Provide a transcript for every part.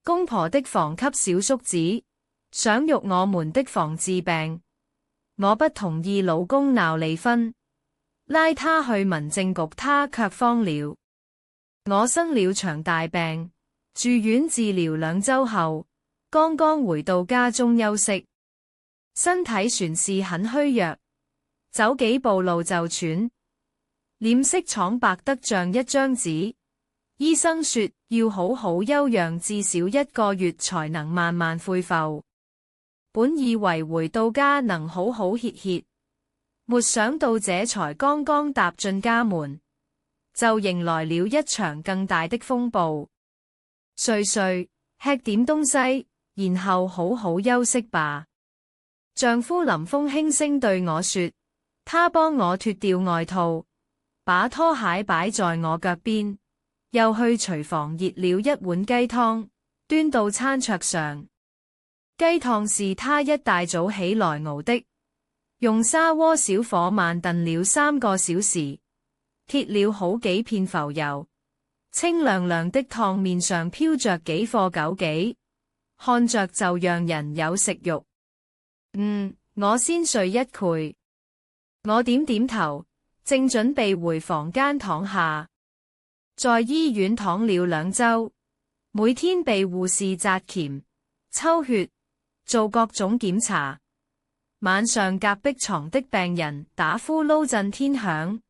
公婆的房給小叔子，想育我們的房治病。我不同意老公鬧離婚，拉他去民政局，他卻慌了。我生了場大病，住院治療2週後，剛剛回到家中休息，身體算是很虛弱，走幾步路就喘，臉色蒼白得像一張紙。醫生說要好好休養至少1個月才能慢慢恢復。本以為回到家能好好歇歇，沒想到這才剛剛踏進家門，就迎來了一場更大的風暴。睡，吃點東西，然後好好休息吧。丈夫林峰輕聲對我說，他幫我脫掉外套，把拖鞋擺在我腳邊，又去廚房熱了一碗雞湯，端到餐桌上。雞湯是他一大早起來熬的，用砂鍋小火慢燉了3個小時，貼了好幾片浮油，清亮亮的湯面上飄着幾顆枸杞，看着就讓人有食慾。我先睡一會。我點點頭，正準備回房間躺下。在醫院躺了2週，每天被護士扎鉗、抽血，做各種檢查，晚上隔壁床的病人打呼嚕震天響，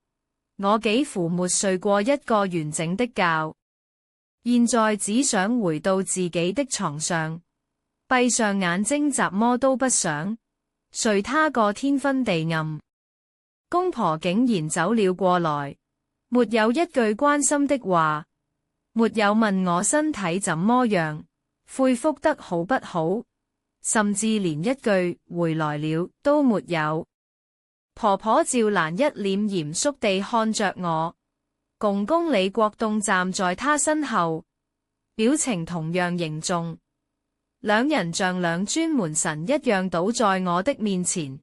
我幾乎沒睡過1個完整的覺。現在只想回到自己的床上，閉上眼睛，怎麼都不想睡他個天昏地暗。公婆竟然走了過來，沒有一句關心的話，沒有問我身體怎麼樣，恢復得好不好，甚至連一句回來了都沒有。婆婆趙蘭一臉嚴肅地看着我，公公李國棟站在她身後，表情同樣凝重，兩人像兩尊門神一樣倒在我的面前。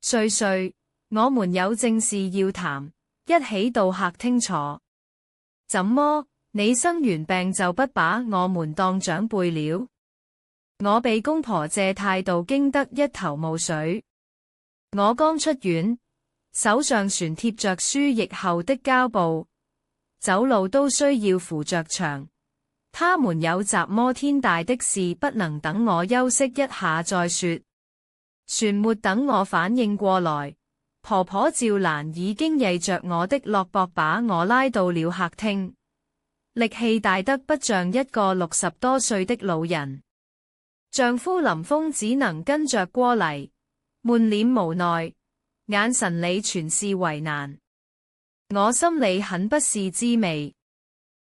歲，我們有正事要談，一起到客廳坐。怎麼，你生完病就不把我們當長輩了？我被公婆這態度驚得一頭霧水。我剛出院，手上全貼着輸液後的膠布，走路都需要扶着牆。他們有怎麼天大的事不能等我休息一下再說？全沒等我反應過來，婆婆趙蘭已經曳着我的胳膊把我拉到了客廳，力氣大得不像一個60多歲的老人。丈夫林峰只能跟着過嚟，滿臉無奈，眼神裏全是為難。我心裏很不是滋味。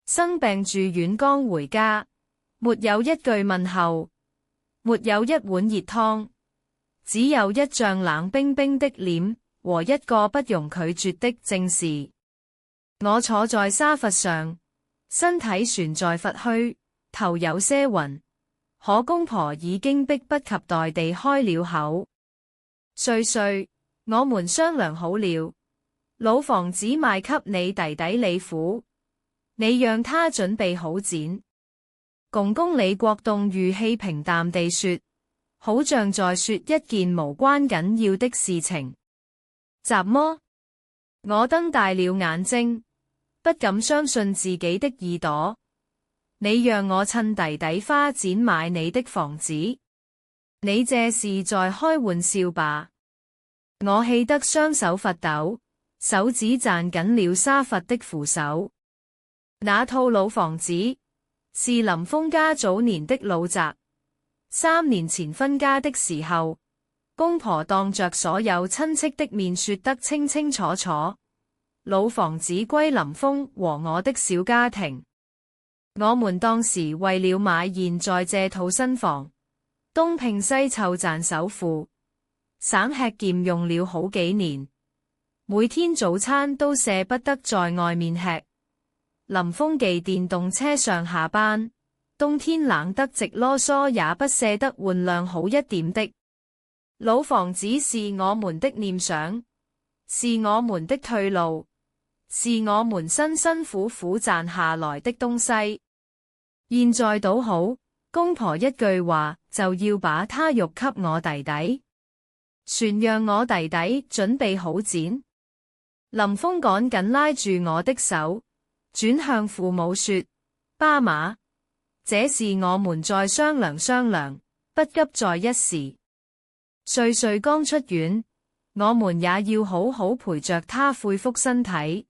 生病住院剛回家，沒有一句問候，沒有一碗熱湯，只有一張冷冰冰的臉和一個不容拒絕的正視。我坐在沙發上，身體懸在髮虛，頭有些暈。可公婆已經迫不及待地開了口。歲，我們商量好了，老房子賣給你弟弟李虎，你讓他準備好剪。公公李國棟語氣平淡地說，好像在說一件無關緊要的事情。怎麼？我瞪大了眼睛，不敢相信自己的耳朵。你讓我趁弟弟花錢買你的房子，你這是在開玩笑吧？我氣得雙手發抖，手指攢緊了沙發的扶手。那套老房子是林峰家早年的老宅，3年前分家的時候，公婆當着所有親戚的面說得清清楚楚，老房子歸林峰和我的小家庭。我們當時為了買現在這套新房，東拼西湊賺首付，省吃儉用了好幾年，每天早餐都捨不得在外面吃。林峰騎電動車上下班，冬天冷得直囉嗦，也不捨得換輛好一點的。老房子是我們的念想，是我們的退路，是我們辛辛苦苦賺下來的東西。現在倒好，公婆一句話就要把他肉給我弟弟，船讓我弟弟準備好剪。林峰趕緊拉住我的手，轉向父母說：爸媽，這事我們再商量商量，不急在一時。瑞瑞剛出院，我們也要好好陪着他恢復身體，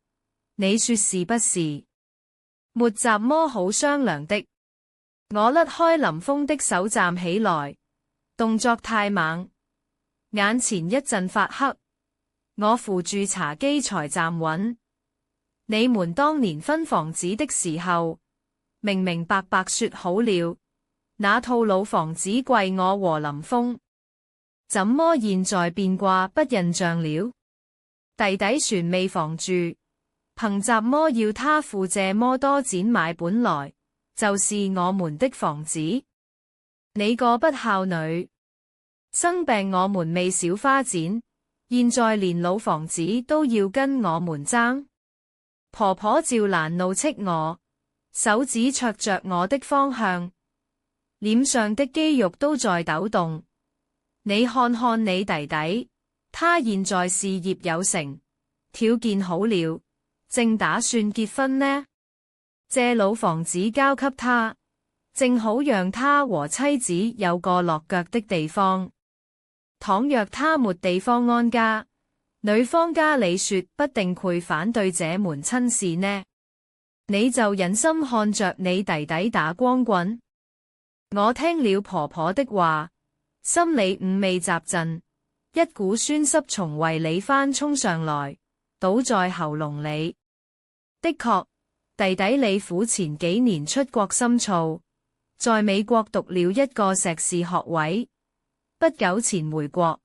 你說是不是？沒什麼好商量的。我甩開林峰的手站起來，動作太猛，眼前一陣發黑。我扶住茶几才站穩。你們當年分房子的時候，明明白白說好了，那套老房子歸我和林峰，怎麼現在變卦不認賬了？弟弟船未房住，憑什麼要他付這麼多錢買本來就是我們的房子？你個不孝女，生病我們未少花錢，現在連老房子都要跟我們爭。婆婆趙蘭怒斥我，手指戳着我的方向，臉上的肌肉都在抖動。你看看你弟弟，他現在事業有成，條件好了，正打算結婚呢。借老房子交給他，正好讓他和妻子有個落腳的地方。倘若他沒地方安家，女方家裏說不定會反對這門親事呢。你就忍心看着你弟弟打光棍？我聽了婆婆的話，心裏五味雜陳，一股酸澀從胃裏翻衝上來，倒在喉嚨裏。的確，弟弟李虎前幾年出國深造，在美國讀了一個碩士學位，不久前回國，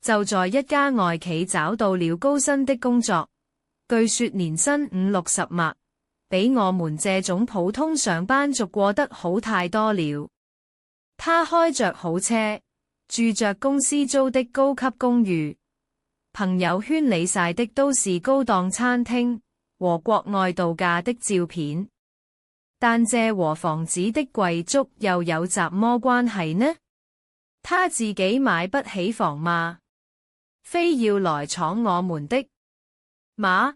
就在一家外企找到了高薪的工作，據說年薪50-60萬，比我們這種普通上班族過得好太多了。他開着好車，住着公司租的高級公寓，朋友圈裏曬的都是高檔餐廳和國外度假的照片，但這和房子的貴族又有什麼關係呢？他自己買不起房嗎？非要來闖我們的馬？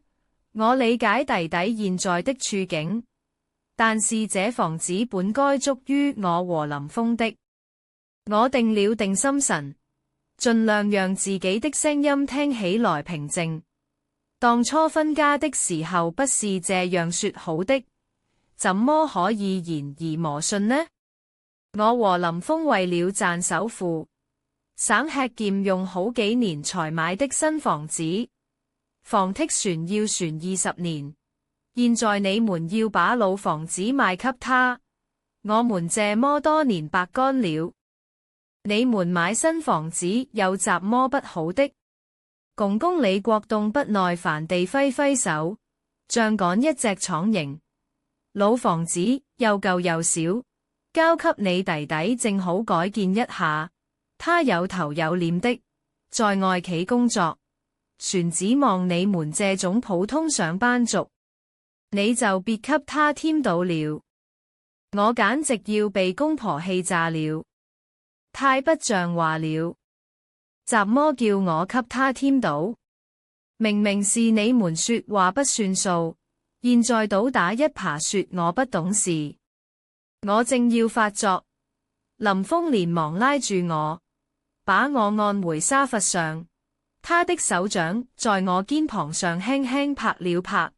我理解弟弟現在的處境，但是這房子本該屬於我和林峰的。我定了定心神，盡量讓自己的聲音聽起來平靜。當初分家的時候不是這樣說好的，怎麼可以言而磨信呢？我和林峰為了賺首付，省吃儉用好幾年才買的新房子，房剔船要船20年，現在你們要把老房子賣給他，我們這麼多年白幹了。你們買新房子有什麼不好的？公公李國棟不耐煩地揮揮手，像趕一隻蒼蠅。老房子又舊又小，交給你弟弟正好改建一下。他有頭有臉的，在外企工作，全指望你們這種普通上班族，你就別給他添堵了。我簡直要被公婆氣炸了，太不像話了。怎麼叫我給他添堵？明明是你們說話不算數，現在倒打一耙說我不懂事。我正要發作，林峰連忙拉住我，把我按回沙發上，他的手掌在我肩膀上輕輕拍了拍，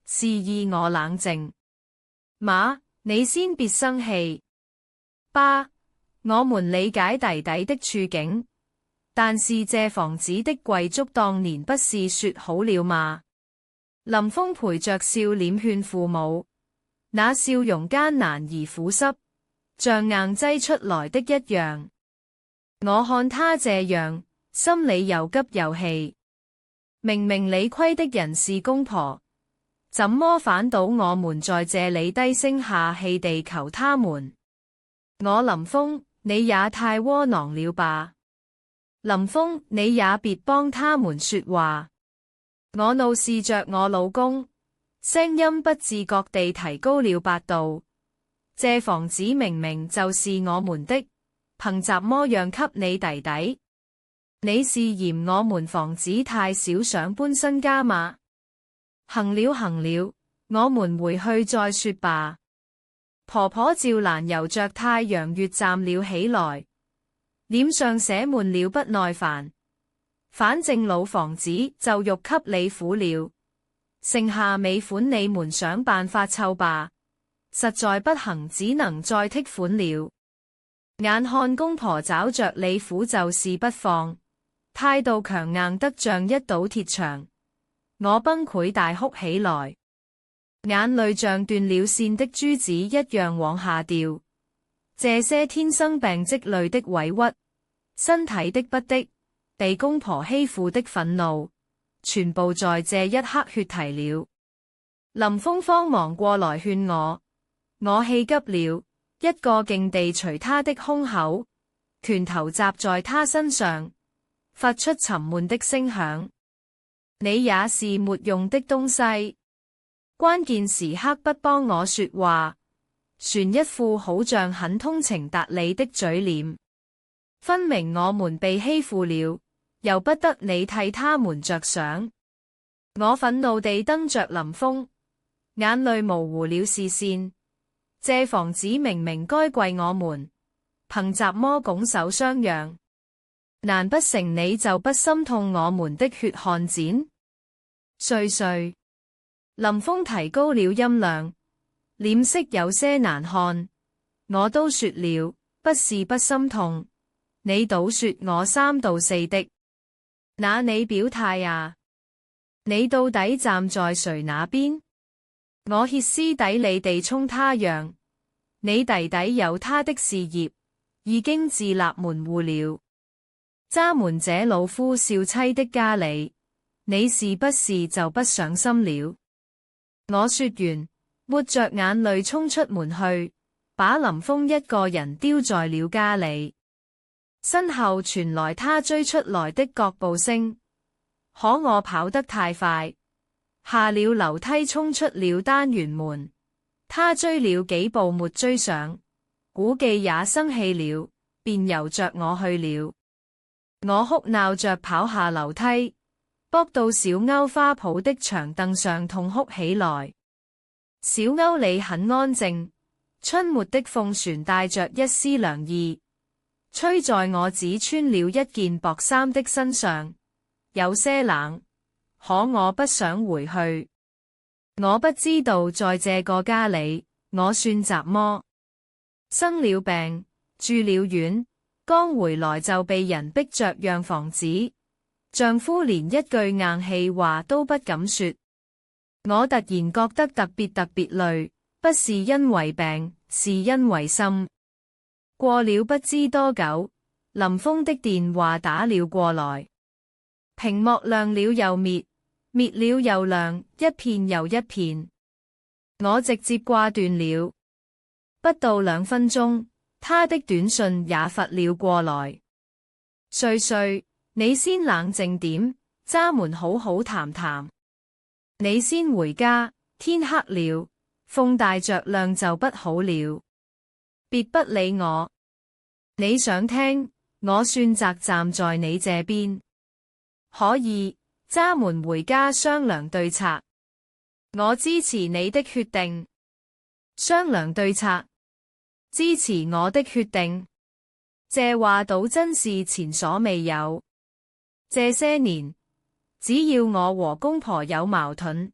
示意我冷靜。媽，你先別生氣。爸，我們理解弟弟的處境，但是這房子的貴族當年不是說好了嗎？林峰陪着笑臉勸父母，那笑容艱難而苦澀，像硬擠出來的一樣。我看他這樣，心裏又急又氣。明明理虧的人是公婆，怎麼反倒我們在這裏低聲下氣地求他們？我林峰，你也太窩囊了吧！林峰，你也別幫他們說話。我怒視着我老公，聲音不自覺地提高了8度。這房子明明就是我們的，憑什麼讓給你弟弟？你是嫌我們房子太小想搬新家嗎？行了行了，我們回去再說吧。婆婆趙蘭由着太陽穴站了起來，臉上寫滿了不耐煩。反正老房子就欲給你苦了，剩下尾款你們想辦法湊吧。實在不行，只能再剔款了。眼看公婆找着你苦就是不放，態度強硬得像一堵鐵牆，我崩潰大哭起來，眼淚像斷了線的珠子一樣往下掉。這些天生病積累的委屈，身體的不適，被公婆欺負的憤怒，全部在這一刻血提了。林峰慌忙過來勸我氣急了，一個勁地捶他的胸口，拳頭砸在他身上，發出沉悶的聲響。你也是沒用的東西，關鍵時刻不幫我說話，旋一副好像很通情達理的嘴臉。分明我們被欺負了，由不得你替他們着想。我憤怒地瞪着林峰，眼淚模糊了視線。這房子明明該歸我們，憑什麼拱手相讓？難不成你就不心痛我們的血汗錢？碎碎。林峰提高了音量，臉色有些難看。我都說了，不是不心痛，你倒說我三道四的。那你表態啊？你到底站在誰那邊？我歇斯底里地衝他讓，你弟弟有他的事業，已經自立門戶了，揸門這老夫少妻的家裏，你是不是就不上心了？我說完，抹着眼淚衝出門去，把林峰一個人丟在了家裏。身後傳來他追出來的腳步聲，可我跑得太快，下了樓梯衝出了單元門。他追了幾步沒追上，估計也生氣了，便由着我去了。我哭鬧着跑下樓梯，撲到小歐花圃的長凳上痛哭起來。小歐裏很安靜，春末的風旋帶着一絲涼意，吹在我只穿了一件薄衫的身上，有些冷，可我不想回去。我不知道在這個家裏，我算什麼？生了病，住了院，剛回來就被人逼着讓房子，丈夫連一句硬氣話都不敢說。我突然覺得特別累，不是因為病，是因為心。過了不知多久，林峰的電話打了過來，屏幕亮了又滅，滅了又亮，一片又一片。我直接掛斷了。不到2分鐘，他的短信也發了過來。碎碎，你先冷靜點，揸門好好談談。你先回家，天黑了，風大着亮就不好了。別不理我。你想聽，我選擇站在你這邊。可以。揸門回家商量對策，我支持你的決定。商量對策，支持我的決定，這話倒真是前所未有。這些年，只要我和公婆有矛盾，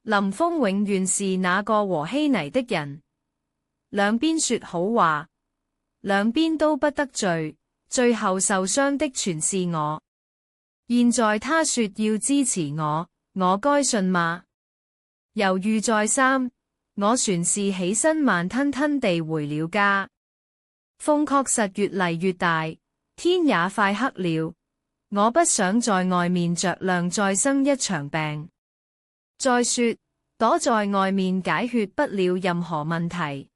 林峰永遠是那個和稀泥的人。兩邊說好話，兩邊都不得罪，最後受傷的全是我。現在他說要支持我，我該信嗎？猶豫再三，我旋是起身慢吞吞地回了家。風確實越嚟越大，天也快黑了。我不想在外面着涼再生一場病。再說，躲在外面解決不了任何問題。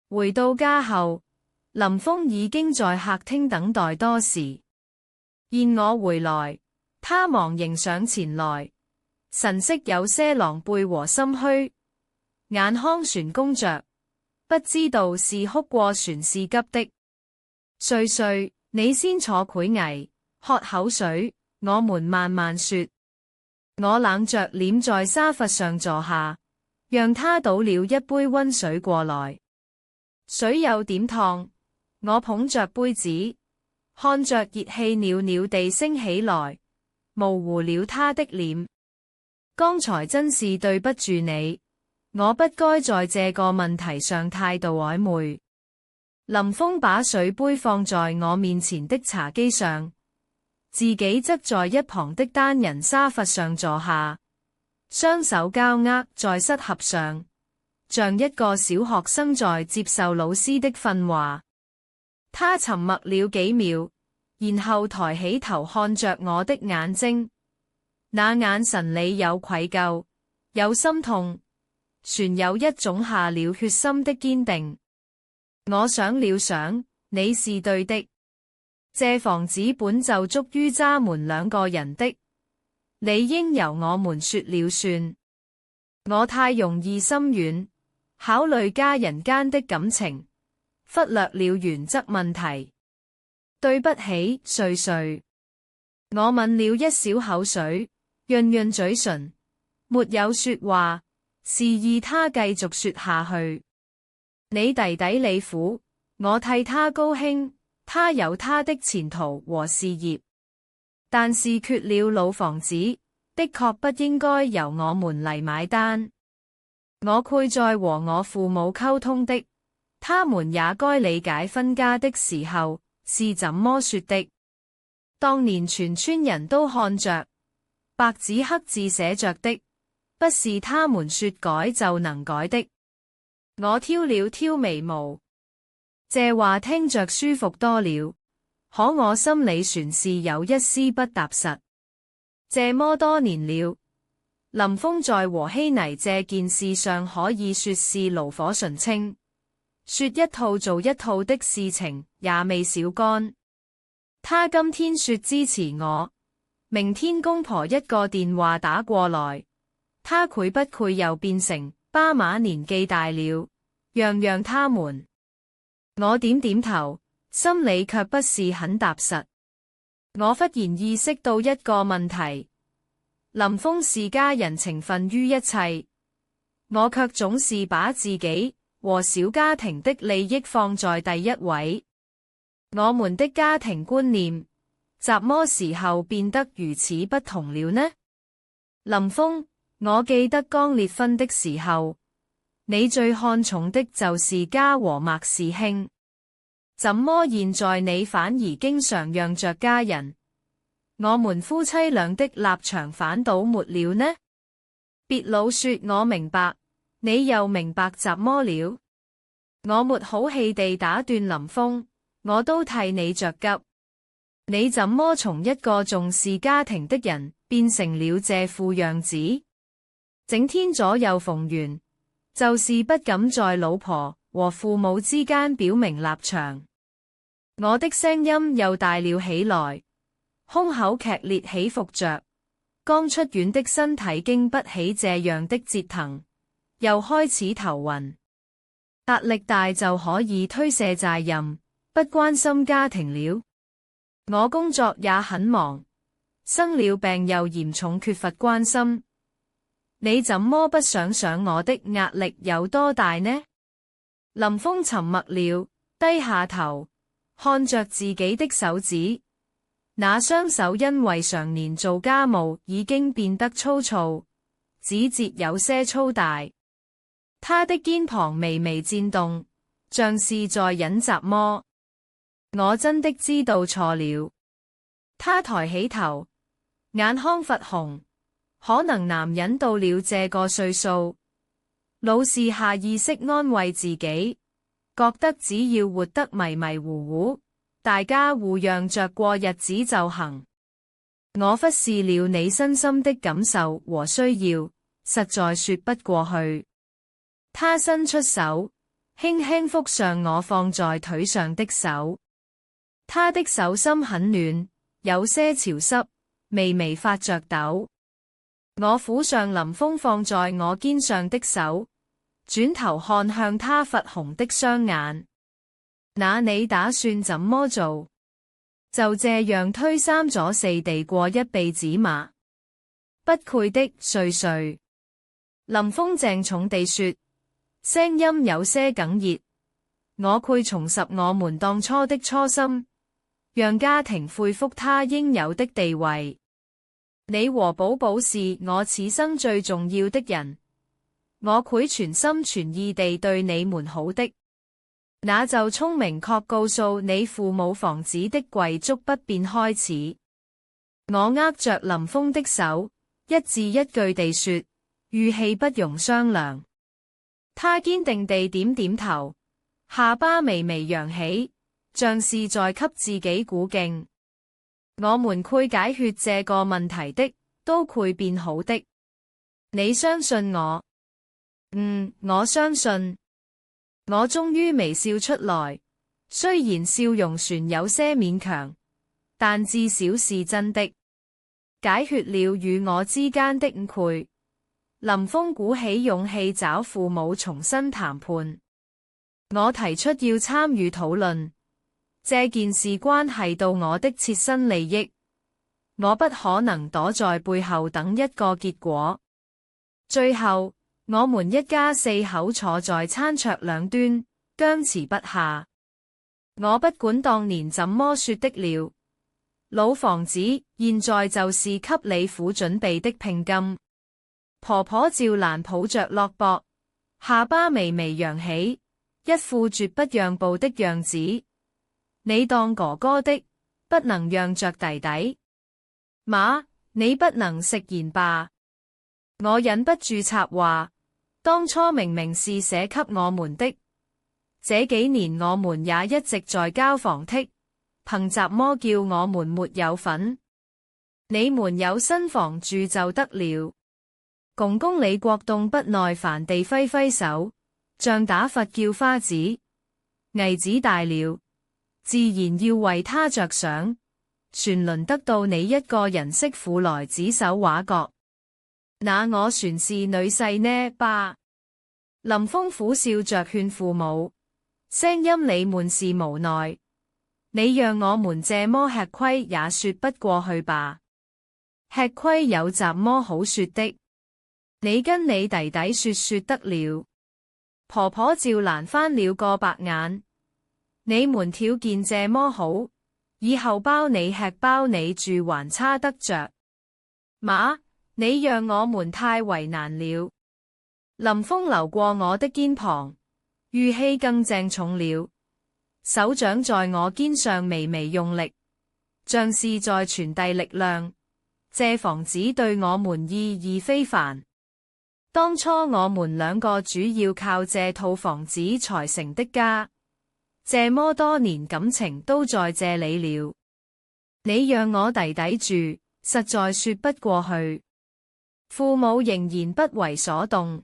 回到家後，林峰已經在客廳等待多時。見我回來，他忙迎上前來，神色有些狼狽和心虛，眼眶懸弓着。不知道是哭過船是急的。瑞瑞，你先坐會危，喝口水，我們慢慢說。我冷着臉在沙發上坐下，讓他倒了一杯溫水過來。水有點燙，我捧着杯子，看着熱氣裊裊地升起來，模糊了他的臉。剛才真是對不住你，我不該在這個問題上態度曖昧。林峰把水杯放在我面前的茶几上，自己則在一旁的單人沙發上坐下，雙手交握在膝盒上，像一個小學生在接受老師的訓話。他沉默了幾秒，然後抬起頭看着我的眼睛，那眼神裏有愧疚，有心痛，全有一種下了決心的堅定。我想了想，你是對的。這房子本就足於渣門兩個人的，理應由我們說了算。我太容易心軟，考慮家人間的感情，忽略了原則問題。對不起，瑞瑞。我抿了一小口水，潤潤嘴唇，沒有說話，示意他繼續說下去。你弟弟你苦，我替他高興。他有他的前途和事業，但是缺了老房子，的確不應該由我們嚟買單。我愧在和我父母溝通的，他們也該理解分家的時候是怎麼說的。當年全村人都看着，白紙黑字寫着的，不是他們說改就能改的。我挑了挑眉毛。這話聽着舒服多了，可我心裏全是有一絲不踏實。這麼多年了，林峰在和稀泥這件事上可以說是爐火純青，說一套做一套的事情也未少幹。他今天說支持我，明天公婆一個電話打過來，他愧不愧又變成爸媽年紀大了，讓他們。我點點頭，心裏卻不是很踏實。我忽然意識到一個問題，林峰是家人情分於一切，我卻總是把自己和小家庭的利益放在第一位。我們的家庭觀念，怎麼時候變得如此不同了呢？林峰，我記得剛結婚的時候，你最看重的就是家和麥氏兄，怎麼現在你反而經常讓着家人？我們夫妻倆的立場反倒沒了呢？別老說我明白，你又明白怎麼了？我沒好氣地打斷林峰，我都替你着急。你怎麼從一個重視家庭的人變成了這副樣子？整天左右逢源，就是不敢在老婆和父母之間表明立場。我的聲音又大了起來，胸口劇烈起伏着，剛出院的身體經不起這樣的折騰，又開始頭暈。壓力大就可以推卸責任，不關心家庭了。我工作也很忙，生了病又嚴重缺乏關心。你怎麼不想想我的壓力有多大呢？林峰沉默了，低下頭，看着自己的手指，那雙手因為常年做家務已經變得粗糙，指節有些粗大。他的肩膀微微顫動，像是在忍什麼。我真的知道錯了。他抬起頭，眼眶發紅。可能男人到了這個歲數，老是下意識安慰自己，覺得只要活得迷迷糊糊，大家互讓着過日子就行。我忽視了你身心的感受和需要，實在說不過去。他伸出手，輕輕覆上我放在腿上的手，他的手心很暖，有些潮濕，微微發着抖。我撫上林峰放在我肩上的手，轉頭看向他煥紅的雙眼。那你打算怎麼做？就這樣推三阻四地過一輩子嗎？不愧的瑞瑞。林峰鄭重地說，聲音有些哽咽。我愧重拾我們當初的初心，讓家庭恢復他應有的地位。你和寶寶是我此生最重要的人，我會全心全意地對你們好的。那就聰明確告訴你父母房子的遺囑不便開始。我握着林峰的手，一字一句地說，語氣不容商量。他堅定地點點頭，下巴微微揚起，像是在給自己鼓勁。我們會解決這個問題的，都會變好的。你相信我？我相信。我終於微笑出來，雖然笑容旋有些勉強，但至少是真的。解決了與我之間的誤會。林峰鼓起勇氣找父母重新談判。我提出要參與討論，這件事關係到我的切身利益，我不可能躲在背後等一個結果。最後，我們一家四口坐在餐桌兩端，僵持不下。我不管當年怎麼說的了，老房子現在就是給你父準備的聘金。婆婆趙蘭抱着洛博，下巴微微揚起，一副絕不讓步的樣子。你當哥哥的，不能讓着弟弟。媽，你不能食言吧？我忍不住插話，當初明明是寫給我們的，這幾年我們也一直在交房剔，憑什麼叫我們沒有份？你們有新房住就得了。公公李國棟不耐煩地揮揮手，像打發叫花子。魏子大了，自然要為他着想，全輪得到你一個人媳婦來指手畫腳。那我算是女婿呢吧？林峰苦笑着勸父母，聲音你們是無奈，你讓我們這麼吃虧也說不過去吧？吃虧有什麼好說的？你跟你弟弟說得了。婆婆趙蘭翻了個白眼，你們條件這麼好，以後包你吃包你住還差得着。媽，你讓我們太為難了。林峰流過我的肩膀，語氣更鄭重了，手掌在我肩上微微用力，像是在傳遞力量。這房子對我們意義非凡。當初我們兩個主要靠這套房子才成的家，這麼多年感情都在這裏了。你讓我弟弟住，實在說不過去。父母仍然不為所動。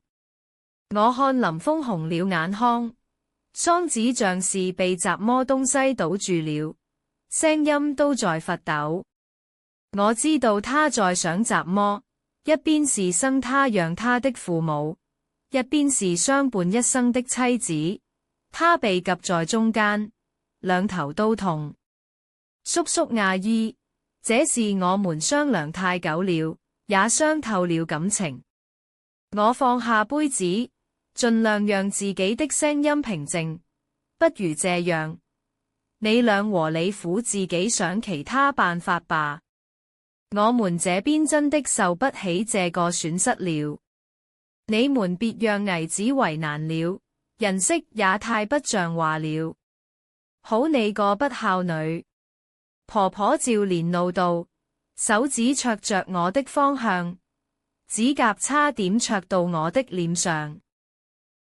我看林峰紅了眼眶，嗓子像是被什麼東西堵住了，聲音都在發抖。我知道他在想什麼。一邊是生他養他的父母，一邊是相伴一生的妻子，他被夾在中間，兩頭都痛。叔叔阿姨，這事我們商量太久了，也傷透了感情。我放下杯子，盡量讓自己的聲音平靜。不如這樣，你倆和你父自己想其他辦法吧。我們這邊真的受不起這個損失了，你們別讓兒子為難了，人色也太不像話了。好你個不孝女！婆婆趙蓮怒道，手指戳着我的方向，指甲差點戳到我的臉上。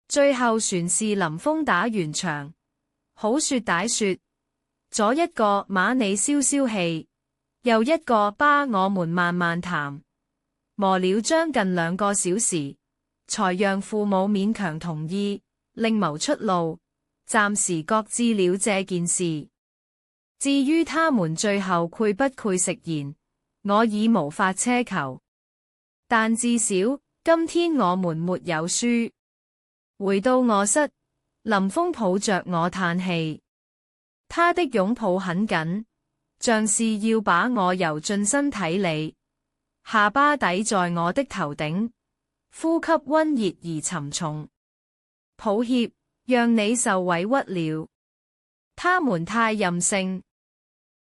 最後船是林峰打完場，好說歹說，左一個馬你消消氣。又一個巴我們慢慢談，磨了將近2個小時，才讓父母勉強同意，另謀出路，暫時擱置了這件事。至於他們最後會不會食言，我已無法奢求。但至少今天我們沒有輸。回到臥室，林峰抱着我嘆氣，他的擁抱很緊，像是要把我揉進身體裡，下巴抵在我的頭頂，呼吸溫熱而沉重。抱歉，讓你受委屈了。他們太任性。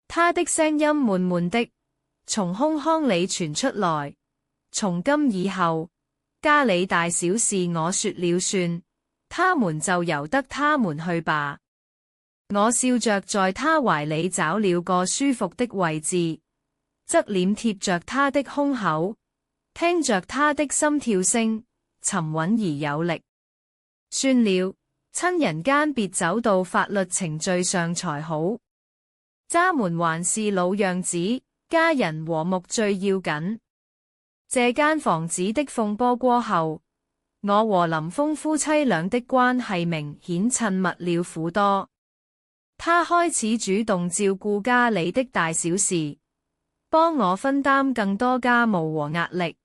他的聲音悶悶的，從胸腔裡傳出來。從今以後，家裡大小事我說了算，他們就由得他們去吧。我笑着在他懷裡找了個舒服的位置，側臉貼着他的胸口，聽着他的心跳聲，沉穩而有力。算了，親人間別走到法律程序上才好。渣門還是老樣子，家人和睦最要緊。這間房子的風波過後，我和林峰夫妻倆的關係明顯親密了許多。他開始主動照顧家裡的大小事，幫我分擔更多家務和壓力。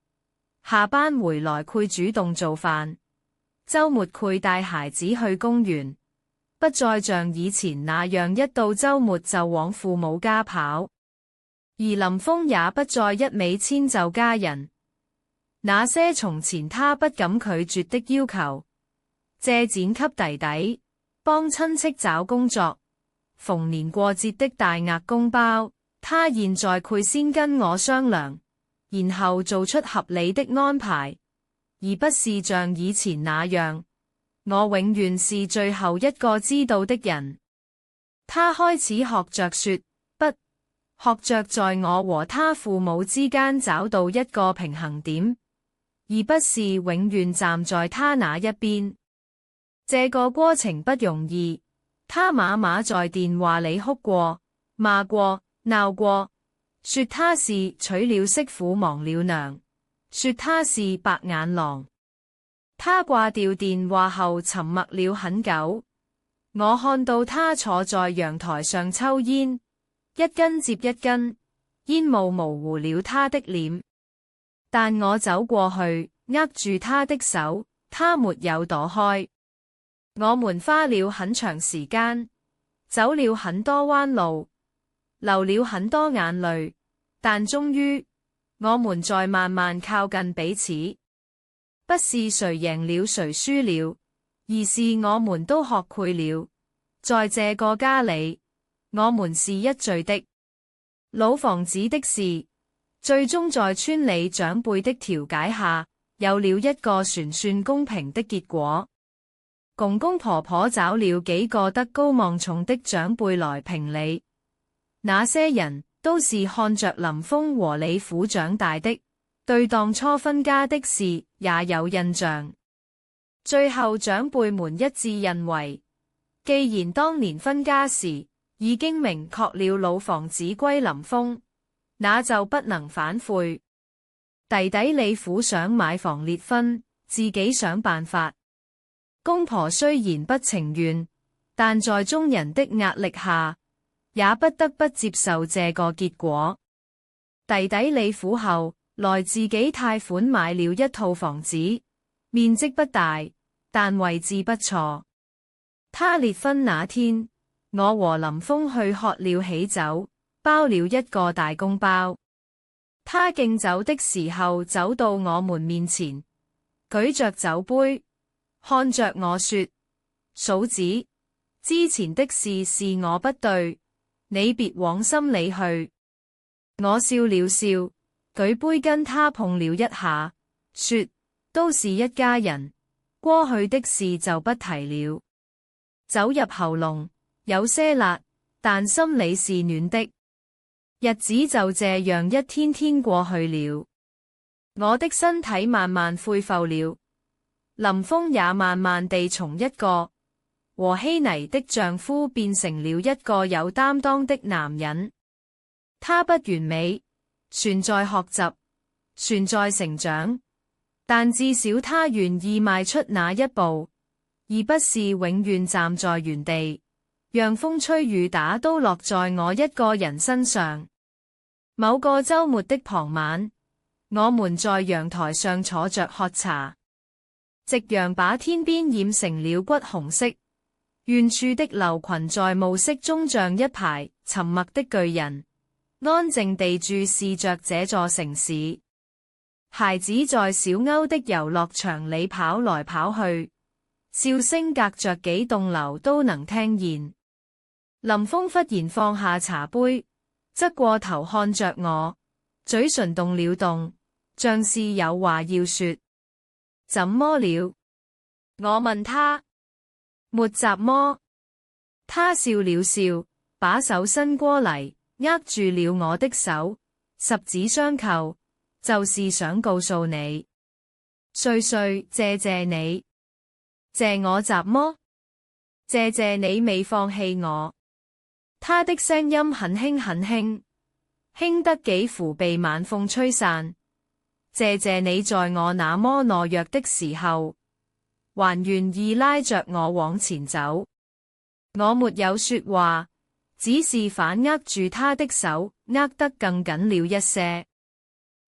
下班回來會主動做飯，週末會帶孩子去公園，不再像以前那樣一到週末就往父母家跑。而林峰也不再一味遷就家人，那些從前他不敢拒絕的要求，借錢給弟弟，幫親戚找工作，逢年過節的大額公包，他現在會先跟我商量，然後做出合理的安排，而不是像以前那樣，我永遠是最後一個知道的人。他開始學着說不，學着在我和他父母之間找到一個平衡點，而不是永遠站在他那一邊。這個過程不容易。他媽媽在電話裡哭過、罵過、鬧過，說他是娶了媳婦忘了娘，說他是白眼狼。他掛掉電話後沉默了很久，我看到他坐在陽台上抽煙，一根接一根，煙霧模糊了他的臉。但我走過去，握住他的手，他沒有躲開。我們花了很長時間，走了很多彎路，流了很多眼淚，但終於，我們在慢慢靠近彼此。不是誰贏了誰輸了，而是我們都學會了，在這個家裡，我們是一聚的。老房子的事，最終在村里長輩的調解下，有了一個算公平的結果。公公婆婆找了幾個德高望重的長輩來評理，那些人都是看着林峰和李虎長大的，對當初分家的事也有印象。最後長輩們一致認為，既然當年分家時已經明確了老房子歸林峰，那就不能反悔。弟弟李虎想買房裂婚，自己想辦法。公婆雖然不情願，但在中人的壓力下，也不得不接受這個結果。弟弟李虎後來自己貸款買了一套房子，面積不大，但位置不錯。他裂婚那天，我和林峰去喝了喜酒，包了一個大公包。他敬酒的時候走到我們面前，舉着酒杯，看着我說：嫂子，之前的事是我不對，你別往心裡去。我笑了笑，舉杯跟他碰了一下，說：都是一家人，過去的事就不提了。酒入喉嚨，有些辣，但心裡是暖的。日子就這樣一天天過去了，我的身體慢慢恢復了。林峰也慢慢地從一個和稀泥的丈夫變成了一個有擔當的男人。他不完美，存在學習，存在成長，但至少他願意邁出那一步，而不是永遠站在原地，讓風吹雨打都落在我一個人身上。某個週末的傍晚，我們在陽台上坐着喝茶。夕陽把天邊染成了骨紅色，遠處的樓群在暮色中像一排沉默的巨人，安靜地注視着這座城市。孩子在小歐的遊樂場裏跑來跑去，笑聲隔着幾棟樓都能聽見。林峰忽然放下茶杯，側過頭看着我，嘴唇動了動，像是有話要說。怎麼了？我問他。沒怎麼。他笑了笑，把手伸過嚟，握住了我的手，十指相扣，就是想告訴你，瑞瑞，謝謝你。謝我怎麼？謝謝你未放棄我。他的聲音很輕很輕，輕得幾乎被晚風吹散。謝謝你在我那麼懦弱的時候，還願意拉着我往前走。我沒有說話，只是反握住他的手，握得更緊了一些。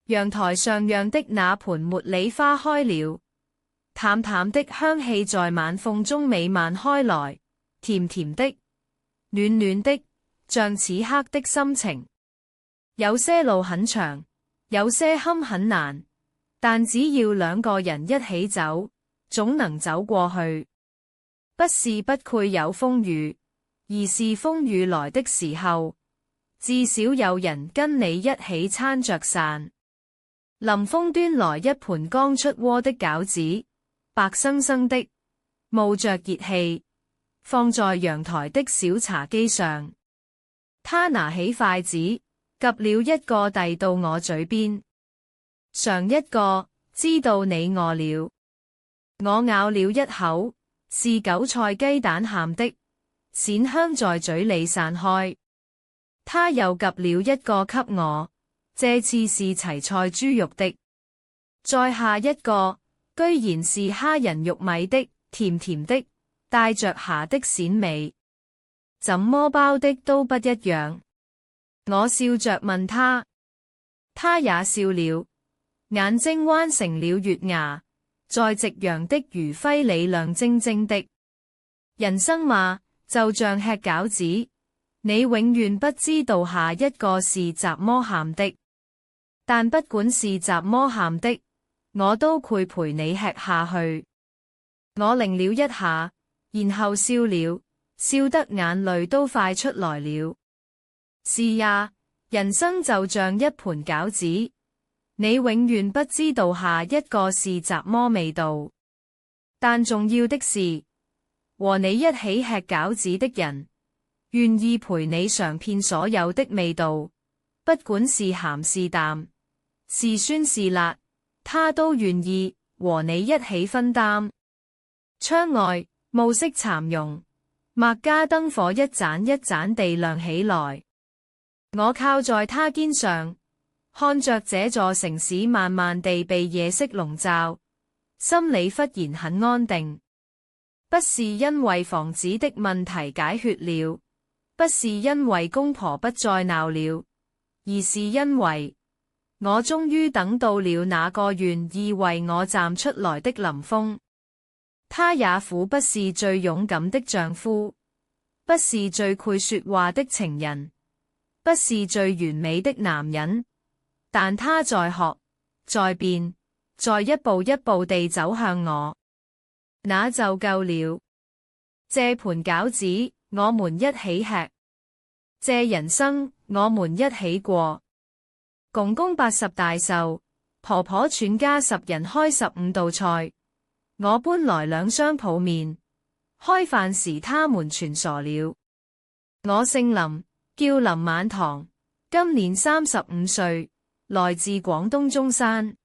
陽台上養的那盆茉莉花開了，淡淡的香氣在晚風中彌漫開來，甜甜的，暖暖的，像此刻的心情。有些路很長，有些坎很難，但只要兩個人一起走，總能走過去。不是不會有風雨，而是風雨來的時候，至少有人跟你一起撐着傘。林峰端來一盤剛出鍋的餃子，白生生的，冒着熱氣，放在陽台的小茶几上。他拿起筷子，夾了一個遞到我嘴邊。嘗一個，知道你餓了。我咬了一口，是韭菜雞蛋餡的，鮮香在嘴裏散開。他又夾了一個給我。這次是齊菜豬肉的，再下一個，居然是蝦仁玉米的，甜甜的，帶着蝦的鮮味。怎麼包的都不一樣？我笑着問他，他也笑了，眼睛彎成了月牙，在夕陽的餘暉裏亮晶晶的。人生嘛，就像吃餃子，你永遠不知道下一個是怎麼餡的。但不管是怎麼餡的，我都會陪你吃下去。我擰了一下，然後笑了，笑得眼淚都快出來了。是呀，人生就像一盤餃子，你永遠不知道下一個是怎麼味道。但重要的是，和你一起吃餃子的人，願意陪你嘗遍所有的味道，不管是鹹是淡，是酸是辣，他都願意和你一起分擔。窗外暮色蠶蓉，麥家燈火一盞一盞地亮起來。我靠在他肩上，看着這座城市慢慢地被夜色籠罩，心裏忽然很安定。不是因為房子的問題解決了，不是因為公婆不再鬧了，而是因為我終於等到了那個願意為我站出來的林峰。他也苦不是最勇敢的丈夫，不是最會說話的情人，不是最完美的男人，但他在學，在變，在一步一步地走向我。那就夠了。這盤餃子，我們一起吃；這人生，我們一起過。公公80大壽，婆婆全家10人開15道菜，我搬來2箱泡麵。開飯時他們全傻了。我姓林，叫林晚堂，今年35歲，來自廣東中山。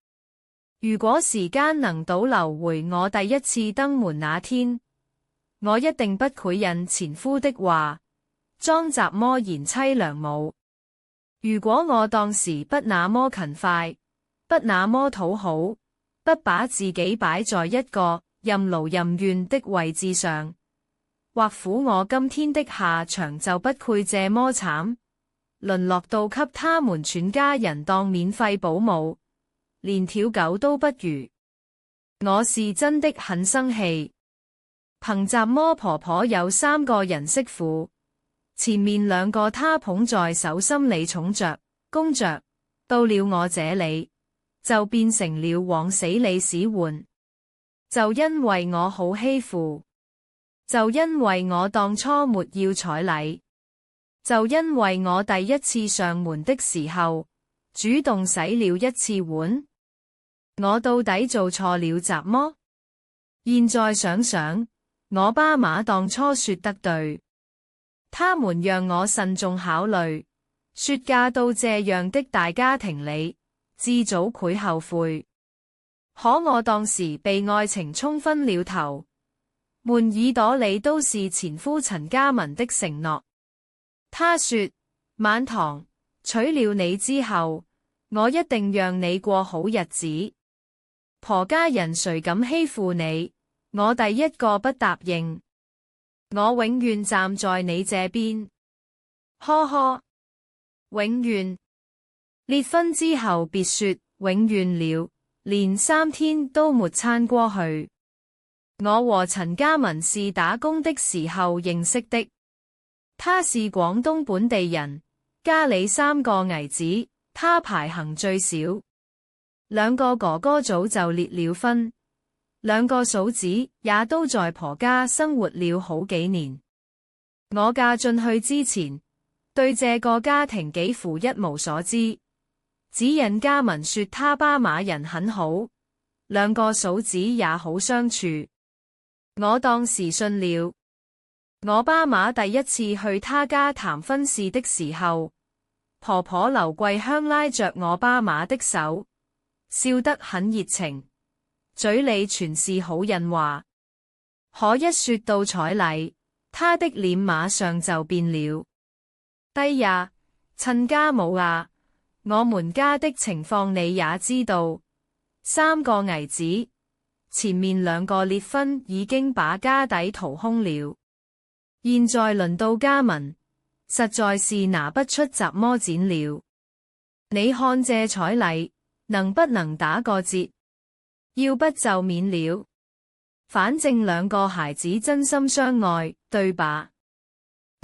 如果時間能倒流回我第一次登門那天，我一定不會引前夫的話，裝怎麼賢妻良母。如果我當時不那麼勤快，不那麼討好，不把自己擺在一個任勞任怨的位置上，或許我今天的下場就不會這麼慘，淪落到給他們全家人當免費保姆，連條狗都不如。我是真的很生氣。憑雜麼婆婆有3個人媳婦，前面2個她捧在手心裏寵着、供着，到了我這裏，就變成了往死裏使喚。就因為我好欺負，就因為我當初沒要彩禮，就因為我第一次上門的時候，主動洗了1次碗，我到底做錯了雜麼？現在想想，我爸媽當初說得對，他們讓我慎重考慮，說嫁到這樣的大家庭裏，至早會後悔。可我當時被愛情沖昏了頭，滿耳朵裏都是前夫陳家文的承諾。他說：晚堂，娶了你之後，我一定讓你過好日子。婆家人誰敢欺負你，我第一個不答應。我永遠站在你這邊。呵呵，永遠。結婚之後別說永遠了。連3天都沒撐過去。我和陳家文是打工的時候認識的，他是廣東本地人，家裏3個兒子，他排行最小。2個哥哥早就結了婚，2個嫂子也都在婆家生活了好幾年。我嫁進去之前，對這個家庭幾乎一無所知。只引家文說他爸媽人很好，2個嫂子也好相處，我當時信了。我爸媽第一次去他家談婚事的時候，婆婆劉桂香拉着我爸媽的手，笑得很熱情，嘴裏全是好人話。可一說到彩禮，他的臉馬上就變了。低呀，親家母啊！我們家的情況你也知道，3個兒子，前面2個結婚已經把家底掏空了，現在輪到家文，實在是拿不出雜麼剪了。你看這彩禮能不能打個折？要不就免了，反正2個孩子真心相愛，對吧？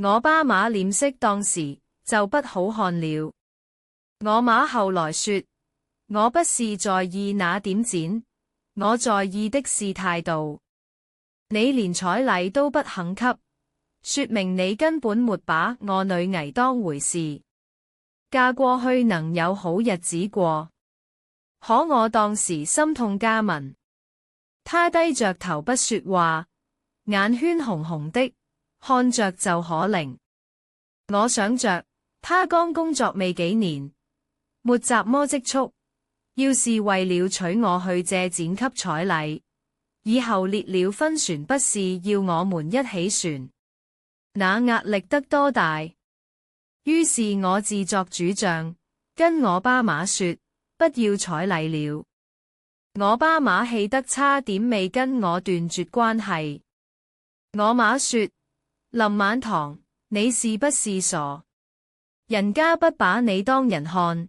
我爸媽臉色當時就不好看了。我媽後來說，我不是在意那點錢，我在意的是態度。你連彩禮都不肯給，說明你根本沒把我女兒當回事。嫁過去能有好日子過。可我當時心痛家文，她低着頭不說話，眼圈紅紅的，看着就可憐。我想着，她剛工作未幾年，沒雜麼積蓄，要是為了娶我去借錢給彩禮，以後列了婚船不是要我們一起船，那壓力得多大？於是我自作主張，跟我爸媽說不要彩禮了。我爸媽氣得差點未跟我斷絕關係。我媽說：林晚堂，你是不是傻？人家不把你當人看，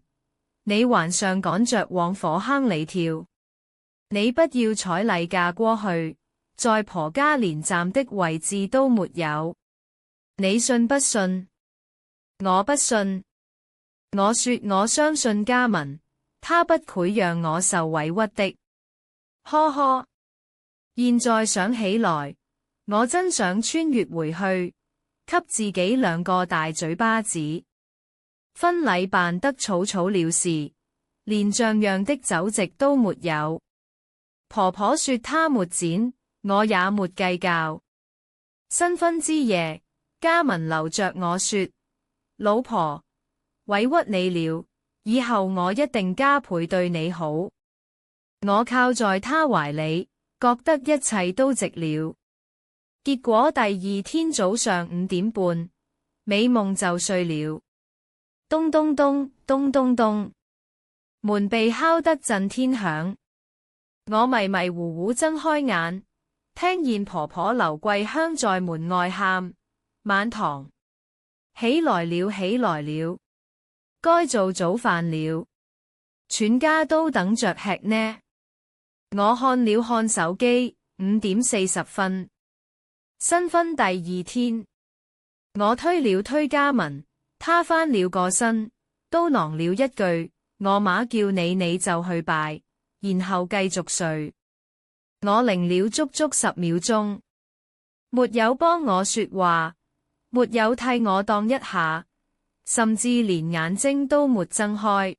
你還上趕着往火坑裏跳，你不要彩禮嫁過去，在婆家連站的位置都沒有，你信不信？我不信。我說我相信家文，他不會讓我受委屈的。呵呵，現在想起來，我真想穿越回去，給自己2個大嘴巴子。婚禮辦得草草了事，連像樣的酒席都沒有。婆婆說她沒剪，我也沒計較。新婚之夜，家文留着我說：老婆，委屈你了，以後我一定加倍對你好。我靠在她懷裏，覺得一切都值了。結果第2天早上5點半，美夢就碎了。咚咚咚，咚咚咚，門被敲得震天響。我迷迷糊糊睜開眼，聽見婆婆劉桂香在門外喊：晚堂，起來了，起來了，該做早飯了，全家都等着吃呢。我看了看手機，5:40。新婚第2天，我推了推家文，他翻了個身，都囔了一句：我媽叫你就去拜，然後繼續睡。我擰了足足10秒鐘，沒有幫我說話，沒有替我擋一下，甚至連眼睛都沒睜開。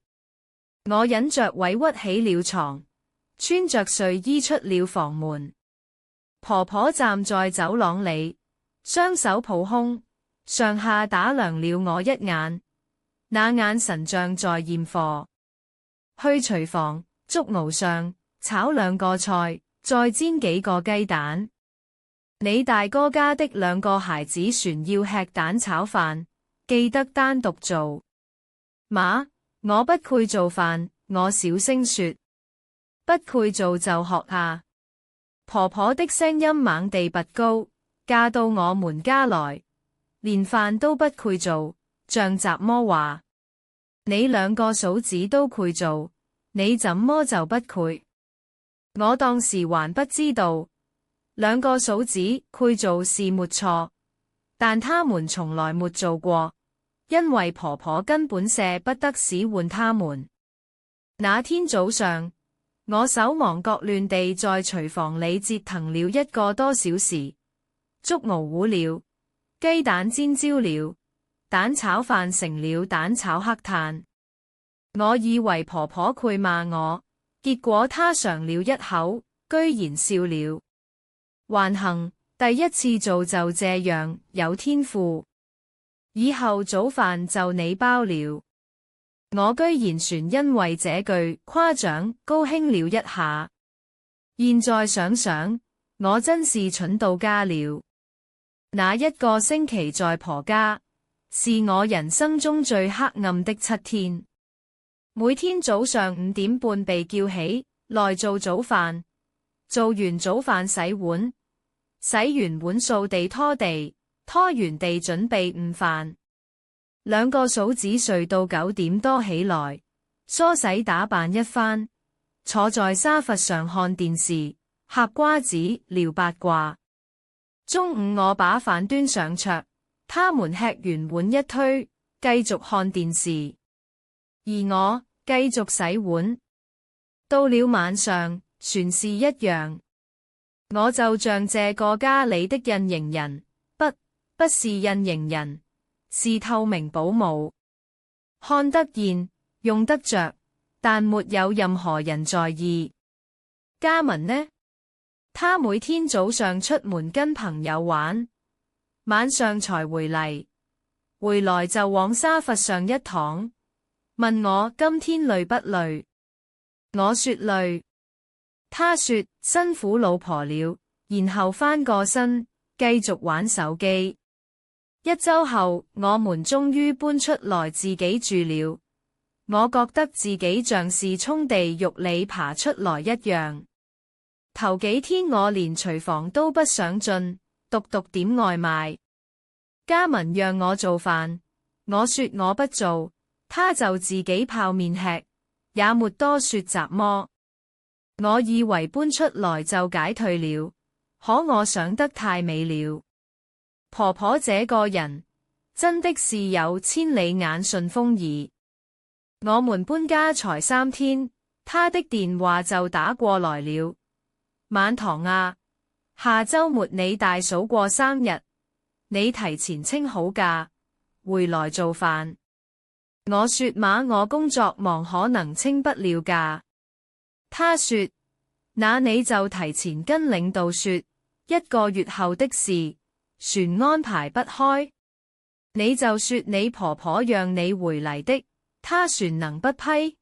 我忍着委屈起了床，穿着睡衣出了房門。婆婆站在走廊裏，雙手抱胸，上下打量了我一眼，那眼神像在驗貨。去廚房，竹爐上炒2個菜，再煎幾個雞蛋。你大哥家的2個孩子船要吃蛋炒飯，記得單獨做。媽，我不會做飯，我小聲說。不會做就學啊。婆婆的聲音猛地拔高，嫁到我們家來，連飯都不會做，像怎麼話？你2個嫂子都會做，你怎麼就不會？我當時還不知道，2個嫂子會做是沒錯，但他們從來沒做過，因為婆婆根本捨不得使喚他們。那天早上，我手忙腳亂地在廚房裏折騰了1個多小時，竹熬糊了，雞蛋煎焦了，蛋炒飯成了蛋炒黑炭。我以為婆婆會罵我，結果她嘗了一口，居然笑了。還幸第一次做就這樣，有天賦。以後早飯就你包了。我居然船因為這句誇獎高興了一下。現在想想，我真是蠢到家了。那1個星期在婆家，是我人生中最黑暗的7天。每天早上5點半被叫起來做早飯，做完早飯洗碗，洗完碗掃地拖地，拖完地準備午飯。2個嫂子睡到9點多起來，梳洗打扮一番，坐在沙發上看電視，嗑瓜子，聊八卦。中午我把飯端上桌，他們吃完碗一推，繼續看電視，而我繼續洗碗。到了晚上，全是一樣，我就像這個家裏的隱形人，不是隱形人，是透明保姆，看得見，用得着，但沒有任何人在意。嘉文呢？他每天早上出門跟朋友玩，晚上才回嚟，回來就往沙發上一躺，問我今天累不累？我說累，他說辛苦老婆了，然後翻個身，繼續玩手機。1週後，我們終於搬出來自己住了。我覺得自己像是從地獄裏爬出來一樣。頭幾天我連廚房都不想進，獨點外賣。嘉文讓我做飯，我說我不做，他就自己泡麵吃，也沒多說什麼。我以為搬出來就解退了，可我想得太美了。婆婆這個人真的是有千里眼順風耳。我們搬家才3天，她的電話就打過來了。晚堂啊，下週末你大嫂過生日，你提前請好假，回來做飯。我說媽，我工作忙，可能請不了假。她說，那你就提前跟領導說，1個月後的事。船安排不開，你就說你婆婆讓你回嚟的，他船能不批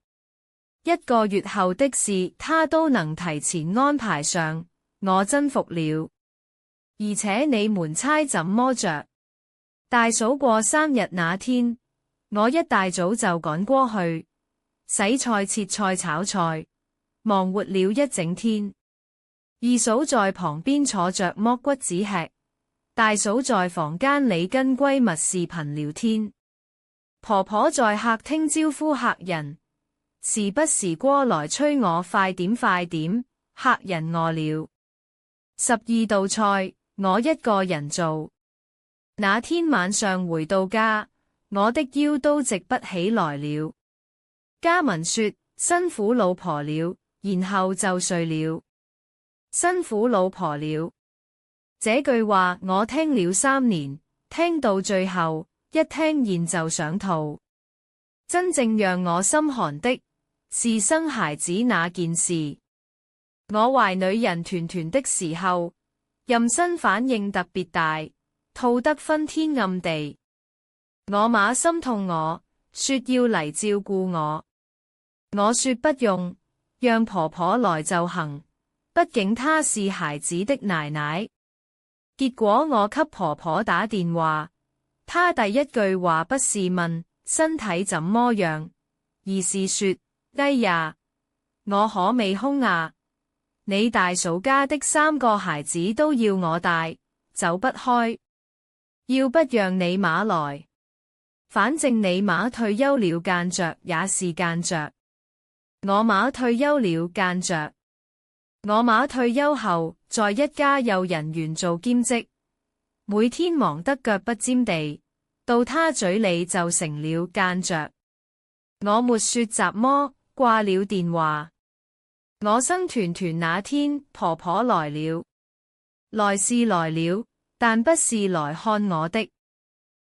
？1個月後的事，他都能提前安排上，我真服了。而且你們猜怎麼着？大嫂過生日那天，我一大早就趕過去，洗菜、切菜、炒菜，忙活了一整天。二嫂在旁邊坐着剝骨子吃。大嫂在房間裏跟閨蜜視頻聊天，婆婆在客廳招呼客人，時不時過來催我快點快點，客人餓了。12道菜，我一個人做。那天晚上回到家，我的腰都直不起來了。家民說辛苦老婆了，然後就睡了。辛苦老婆了，這句話我聽了3年，聽到最後，一聽見就想吐。真正讓我心寒的，是生孩子那件事。我懷女人團團的時候，妊娠反應特別大，吐得昏天暗地。我媽心痛我，說要嚟照顧我。我說不用，讓婆婆來就行，畢竟她是孩子的奶奶。結果我給婆婆打電話，她第一句話不是問身體怎麼樣，而是說：哎呀，我可未空啊！你大嫂家的3個孩子都要我帶，走不開。要不讓你媽來？反正你媽退休了間着也是間着。我媽退休了間着。我媽退休後在一家幼兒園做兼職，每天忙得腳不沾地，到她嘴裏就成了間着。我沒說什麼，掛了電話。我生團團那天，婆婆來了，來是來了，但不是來看我的。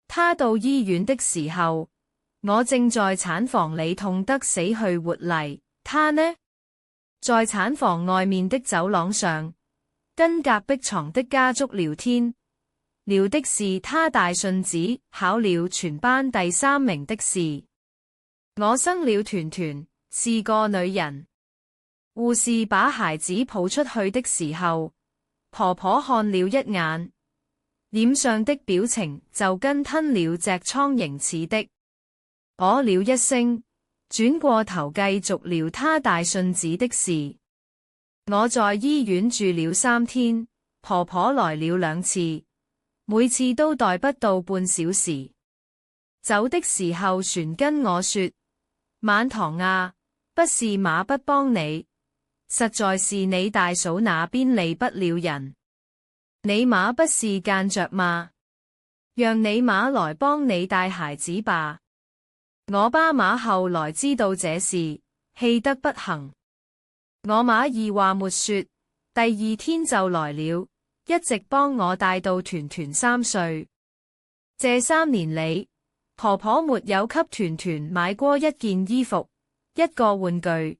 她到醫院的時候，我正在產房裏痛得死去活來，她呢，在產房外面的走廊上，跟隔壁床的家族聊天，聊的是她大順子考了全班第3名的事。我生了團團，是個女人。護士把孩子抱出去的時候，婆婆看了一眼，臉上的表情就跟吞了隻蒼蠅似的。哦了一聲，轉過頭繼續聊她大順子的事。我在醫院住了3天，婆婆來了2次，每次都待不到半小時。走的時候船跟我說：晚堂啊，不是馬不幫你，實在是你大嫂那邊離不了人。你媽不是間着嗎？讓你媽來幫你帶孩子吧。我爸媽後來知道這事，氣得不行。我媽二話沒說，第2天就來了，一直幫我帶到團團3歲。這3年裏，婆婆沒有給團團買過一件衣服，一個玩具，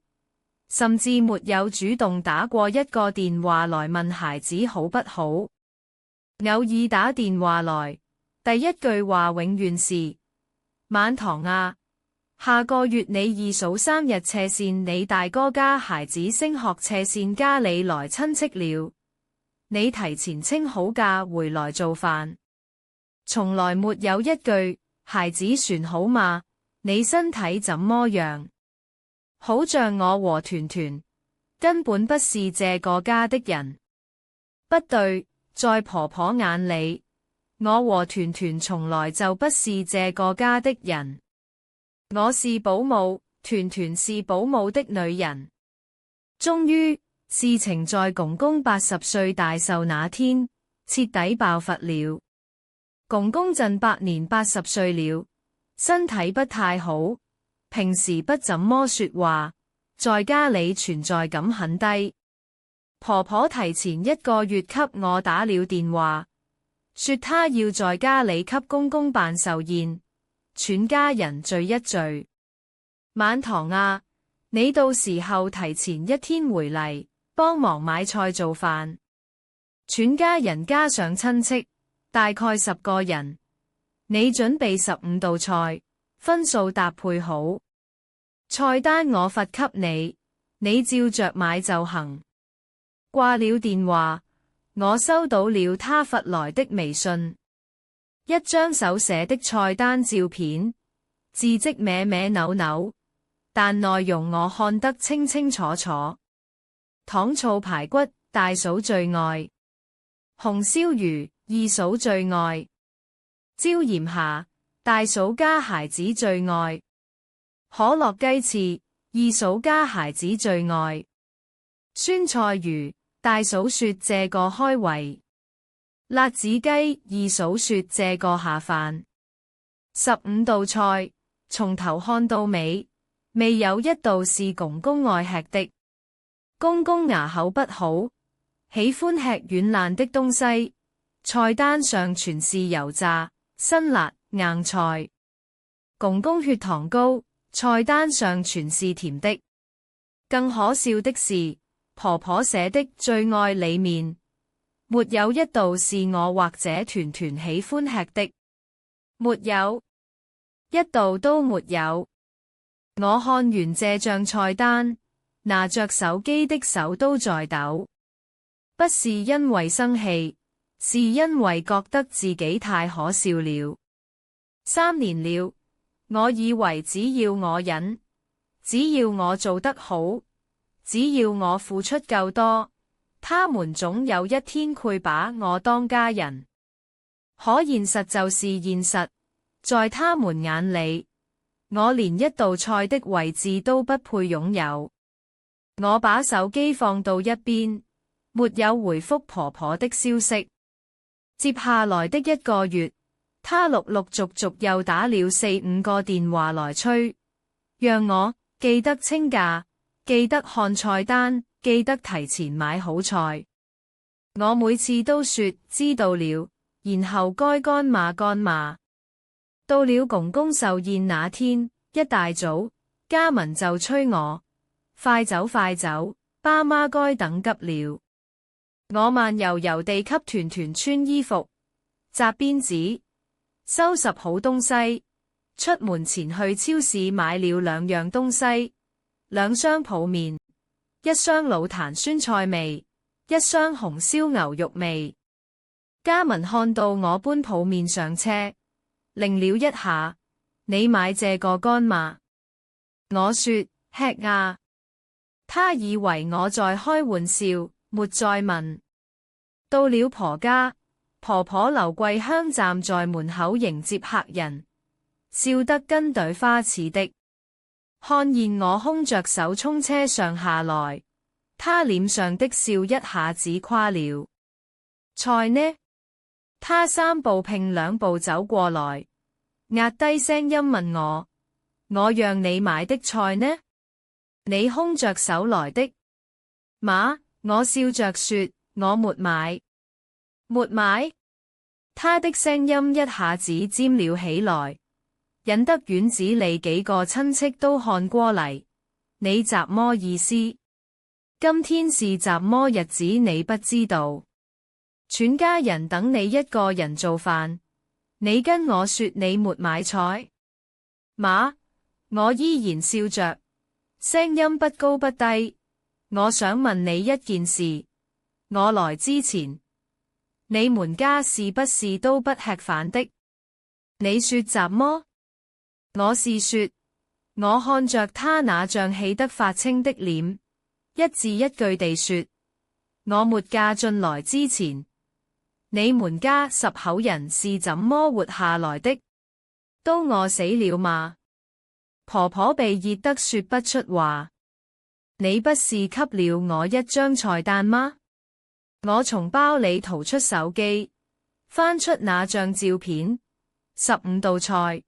甚至沒有主動打過一個電話來問孩子好不好。偶爾打電話來，第一句話永遠是：晚堂啊，下個月你二嫂生日斜線你大哥家孩子升學斜線家裏來親戚了，你提前請好假回來做飯。從來沒有一句孩子船好嗎？你身體怎麼樣？好像我和團團根本不是這個家的人。不對，在婆婆眼裏，我和團團從來就不是這個家的人。我是保姆，團團是保姆的女人。終於，事情在公公80歲大壽那天徹底爆發了。公公近百年80歲了，身體不太好。平時不怎麼說話，在家裏存在感很低。婆婆提前1個月給我打了電話，說她要在家裏給公公辦壽宴，全家人聚一聚。晚堂啊，你到時候提前1天回嚟，幫忙買菜做飯。全家人加上親戚，大概10個人。你準備15道菜。分數搭配好，菜單我發給你，你照着買就行。掛了電話，我收到了他發來的微信，一張手寫的菜單照片，字跡歪歪扭扭，但內容我看得清清楚楚。糖醋排骨，大嫂最愛；紅燒魚，二嫂最愛；椒鹽蝦，大嫂家孩子最愛；可樂雞翅，二嫂家孩子最愛；酸菜魚，大嫂說借個開胃。辣子雞，二嫂說借個下飯。15道菜，從頭看到尾，未有一道是公公愛吃的。公公牙口不好，喜歡吃軟爛的東西，菜單上全是油炸、辛辣、硬菜。公公血糖高，菜單上全是甜的。更可笑的是，婆婆寫的最愛你面，沒有一道是我或者團團喜歡吃的，沒有，一道都沒有。我看完這張菜單，拿着手機的手都在抖，不是因為生氣，是因為覺得自己太可笑了。3年了，我以為只要我忍，只要我做得好，只要我付出夠多，他們總有一天會把我當家人。可現實就是現實，在他們眼裏，我連一道菜的位置都不配擁有。我把手機放到一邊，沒有回覆婆婆的消息。接下來的1個月，她陸陸續續又打了4、5個電話來催，讓我記得清假，記得看菜單，記得提前買好菜。我每次都說知道了，然後該幹嘛幹嘛。到了公公壽宴那天，一大早，家民就催我快走快走，爸媽該等急了。我慢悠悠地給團團穿衣服、紮辮子、收拾好東西，出門前去超市買了2樣東西，2箱泡麵，1箱老壇酸菜味，1箱紅燒牛肉味。家民看到我搬泡麵上車，愣了一下，你買這個幹嘛？我說吃啊。他以為我在開玩笑，沒再問。到了婆家，婆婆劉桂香站在門口迎接客人，笑得跟朵花似的。看見我空着手從車上下來，她臉上的笑一下子垮了。菜呢？她3步併2步走過來，壓低聲音問我：我讓你買的菜呢？你空着手來的？媽，我笑着說，我沒買。沒買？她的聲音一下子尖了起來，引得院子裏幾個親戚都看過嚟。你什麼意思？今天是什麼日子你不知道？全家人等你一個人做飯，你跟我說你沒買菜？媽，我依然笑着，聲音不高不低。我想問你一件事，我來之前，你們家是不是都不吃飯的？你說什麼？我是說，我看着他那張氣得發青的臉，一字一句地說，我沒嫁進來之前，你們家10口人是怎麼活下來的？都餓死了嗎？婆婆被熱得說不出話。你不是給了我一張菜單嗎？我從包裏掏出手機，翻出那張照片，15道菜，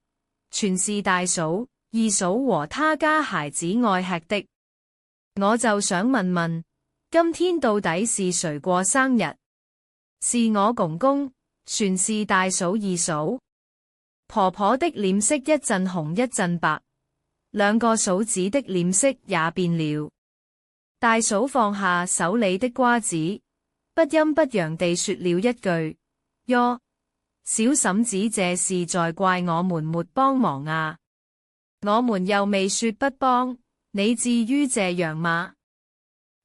全是大嫂、二嫂和他家孩子愛吃的。我就想問問，今天到底是誰過生日？是我公公，全是大嫂、二嫂。婆婆的臉色一陣紅一陣白，2個嫂子的臉色也變了。大嫂放下手裏的瓜子，不陰不陽地說了一句：喲，小嬸子這是在怪我們沒幫忙啊！我們又未說不幫，你至於這樣嗎？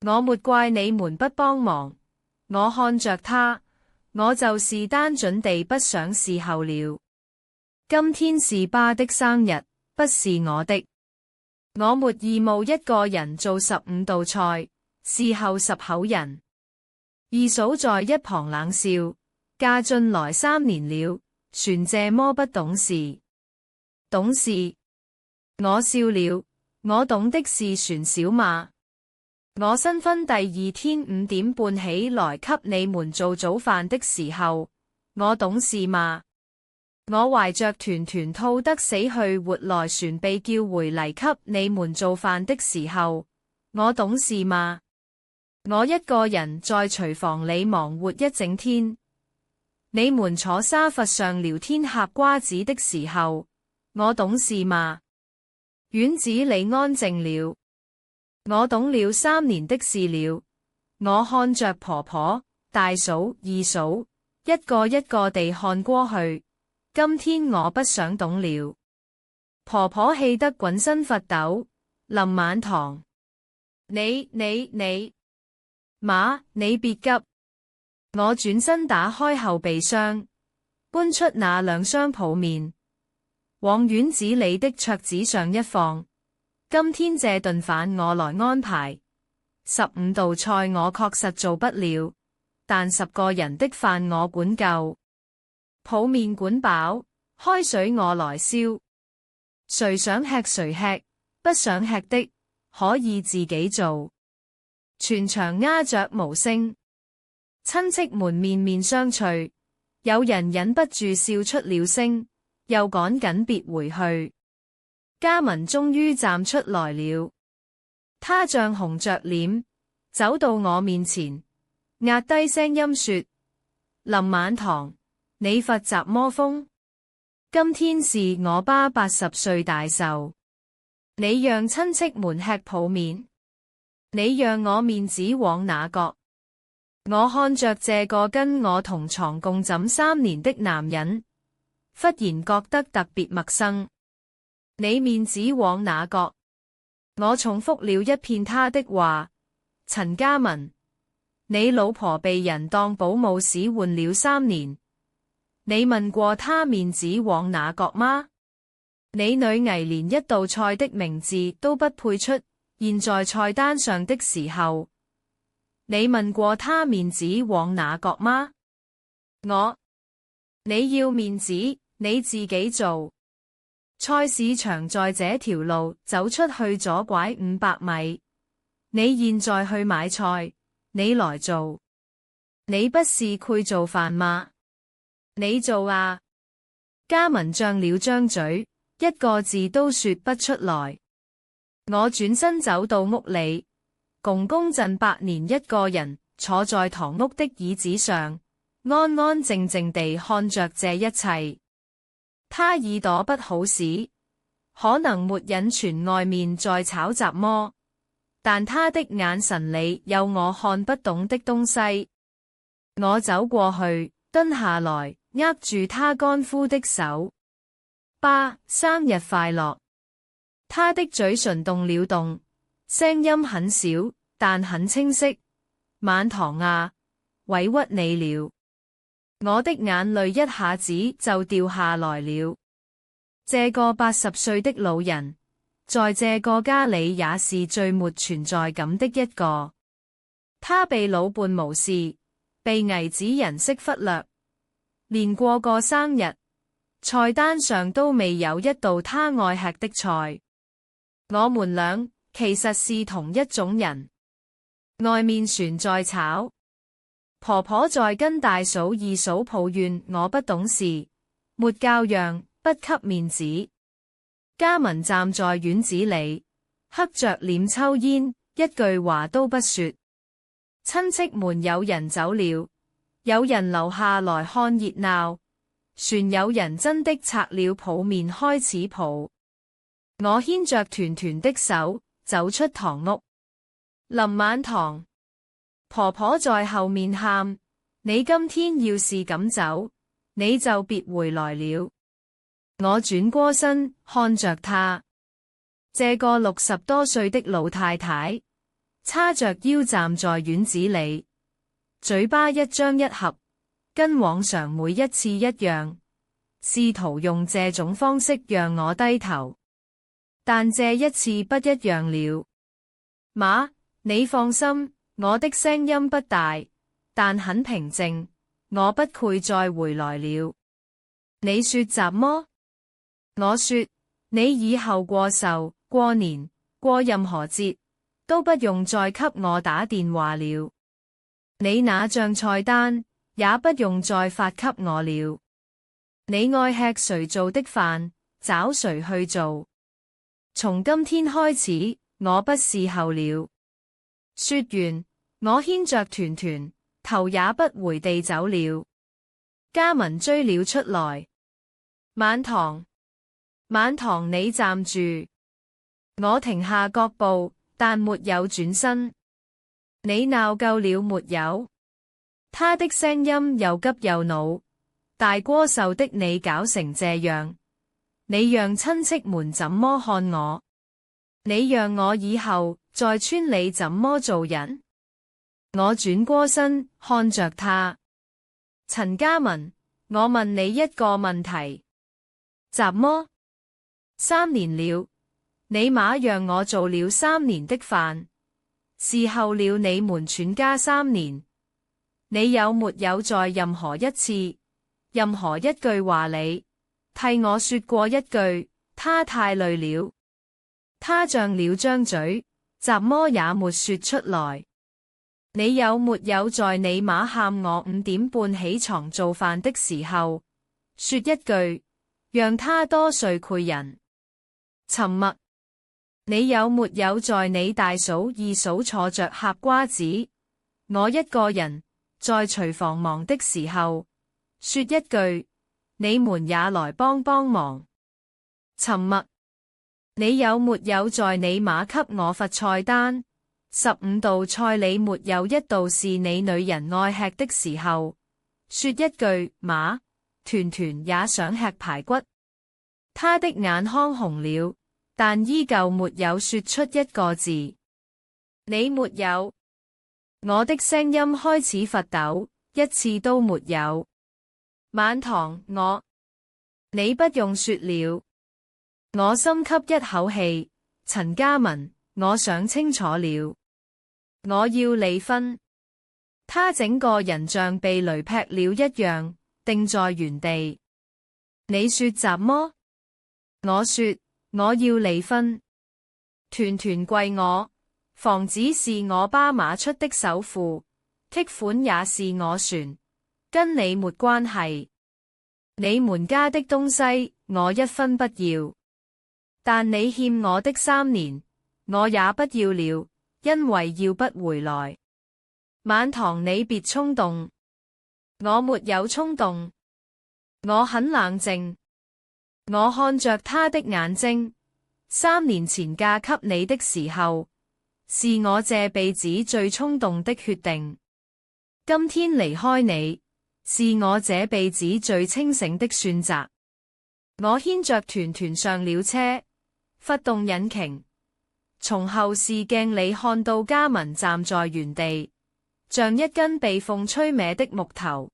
我沒怪你們不幫忙，我看着他，我就是單純地不想侍候了。今天是爸的生日，不是我的。我沒義務一個人做15道菜，侍候10口人。二嫂在一旁冷笑，嫁進來3年了，全這麼不懂事。懂事？我笑了，我懂的是船小馬。我新婚第二天5點半起來給你們做早飯的時候，我懂事嗎？我懷着團團吐得死去活來船被叫回嚟給你們做飯的時候，我懂事嗎？我一個人在廚房裏忙活一整天，你們坐沙發上聊天嗑瓜子的時候，我懂事嗎？院子裏安靜了，我懂了3年的事了。我看着婆婆、大嫂、二嫂，一個一個地看過去。今天我不想懂了。婆婆氣得滾身發抖。林晚堂，你，媽，你別急。我轉身打開後備箱，搬出那2箱泡麵，往院子裏的桌子上一放。今天這頓飯我來安排。15道菜我確實做不了，但10個人的飯我管夠。泡麵管飽，開水我來燒。誰想吃誰吃，不想吃的可以自己做。全場鴉雀無聲，親戚們面面相覷，有人忍不住笑出了聲，又趕緊別回去。嘉文終於站出來了，他漲紅着臉走到我面前，壓低聲音說：林晚堂，你發什麼瘋？今天是我爸80歲大壽，你讓親戚們吃泡麵，你讓我面子往哪擱？我看着這個跟我同床共枕3年的男人，忽然覺得特別陌生。你面子往哪擱？我重複了一遍他的話。陳嘉文，你老婆被人當保姆使喚了3年，你問過他面子往哪擱嗎？你女兒連一道菜的名字都不配出現在菜單上的時候，你問過他面子往哪擱嗎？你要面子，你自己做。菜市場在這條路走出去左拐500米。你現在去買菜，你來做。你不是會做飯嗎？你做啊！嘉文張了張嘴，一個字都說不出來。我轉身走到屋裏，公公陣百年一個人坐在堂屋的椅子上，安安靜靜地看着這一切。他耳朵不好使，可能沒隱傳外面在炒雜麼。但他的眼神裏有我看不懂的東西。我走過去，蹲下來，握住他乾枯的手。爸，生日快樂！他的嘴唇動了動，聲音很小，但很清晰。晚堂啊，委屈你了。我的眼淚一下子就掉下來了。這個80歲的老人，在這個家裏也是最沒存在感的一個。他被老伴無視，被兒子人識忽略，連過個生日，菜單上都未有一道他愛吃的菜。我們倆其實是同一種人。外面船在吵，婆婆在跟大嫂二嫂抱怨我不懂事，沒教養，不給面子。嘉文站在院子裏，黑着臉抽煙，一句話都不說。親戚們有人走了，有人留下來看熱鬧，船有人真的拆了泡麵開始泡。我牽着團團的手走出堂屋。林晚堂，婆婆在後面喊：你今天要是敢走，你就別回來了。我轉過身看着她，這個60多歲的老太太，叉着腰站在院子裏，嘴巴一張一合，跟往常每一次一樣，試圖用這種方式讓我低頭。但這一次不一樣了。媽，你放心，我的聲音不大，但很平靜，我不會再回來了。你說什麼？我說，你以後過壽、過年、過任何節，都不用再給我打電話了。你那醬菜單也不用再發給我了。你愛吃誰做的飯，找誰去做。從今天開始，我不伺候了。說完，我牽着團團，頭也不回地走了。家文追了出來。晚堂，晚堂，你站住！我停下腳步，但沒有轉身。你鬧夠了沒有？他的聲音又急又惱。大過壽的你搞成這樣，你讓親戚們怎麼看我？你讓我以後在村裡怎麼做人？我轉過身看着他。陳家文，我問你一個問題。怎麼？3年了，你媽讓我做了3年的飯，伺候了你們全家3年。你有沒有在任何一次、任何一句話裡替我說過一句，他太累了？他張了張嘴，怎麼也沒說出來。你有沒有在你媽喊我5點半起床做飯的時候，說一句，讓他多睡攰人？沉默。你有沒有在你大嫂二嫂坐着剋瓜子，我一個人在廚房忙的時候，說一句，你們也來幫幫忙？沉默。你有沒有在你媽給我發菜單，15道菜裡沒有一道是你女人愛吃的時候，說一句，媽，團團也想吃排骨？他的眼眶紅了，但依舊沒有說出一個字。你沒有？我的聲音開始發抖，一次都沒有。晚堂，你不用說了。我深吸一口氣。陳家文，我想清楚了，我要離婚。他整個人像被雷劈了一樣，定在原地。你說怎麼？我說我要離婚。團團跪我，房子是我爸媽出的首付，剔款也是我存，跟你沒關係。你們家的東西我一分不要，但你欠我的3年，我也不要了，因為要不回來。晚堂，你別衝動。我沒有衝動，我很冷靜。我看着他的眼睛。3年前嫁給你的時候，是我這輩子最衝動的決定。今天離開你，是我這輩子最清醒的選擇。我牽着團團上了車，發動引擎。從後視鏡裡看到家文站在原地，像一根被風吹歪的木頭。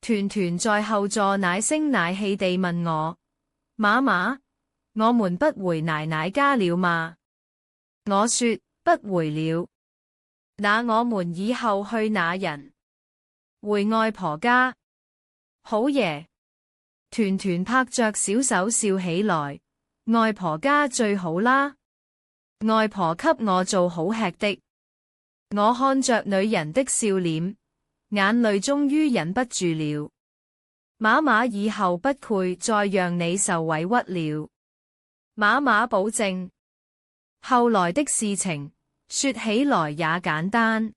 團團在後座奶聲奶氣地問我：媽媽，我們不回奶奶家了嗎？我說不回了。那我們以後去哪人？回外婆家。好爺。團團拍着小手笑起來。外婆家最好啦，外婆給我做好吃的。我看着女人的笑臉，眼淚終於忍不住了。媽媽以後不會再讓你受委屈了。媽媽保證。後來的事情說起來也簡單，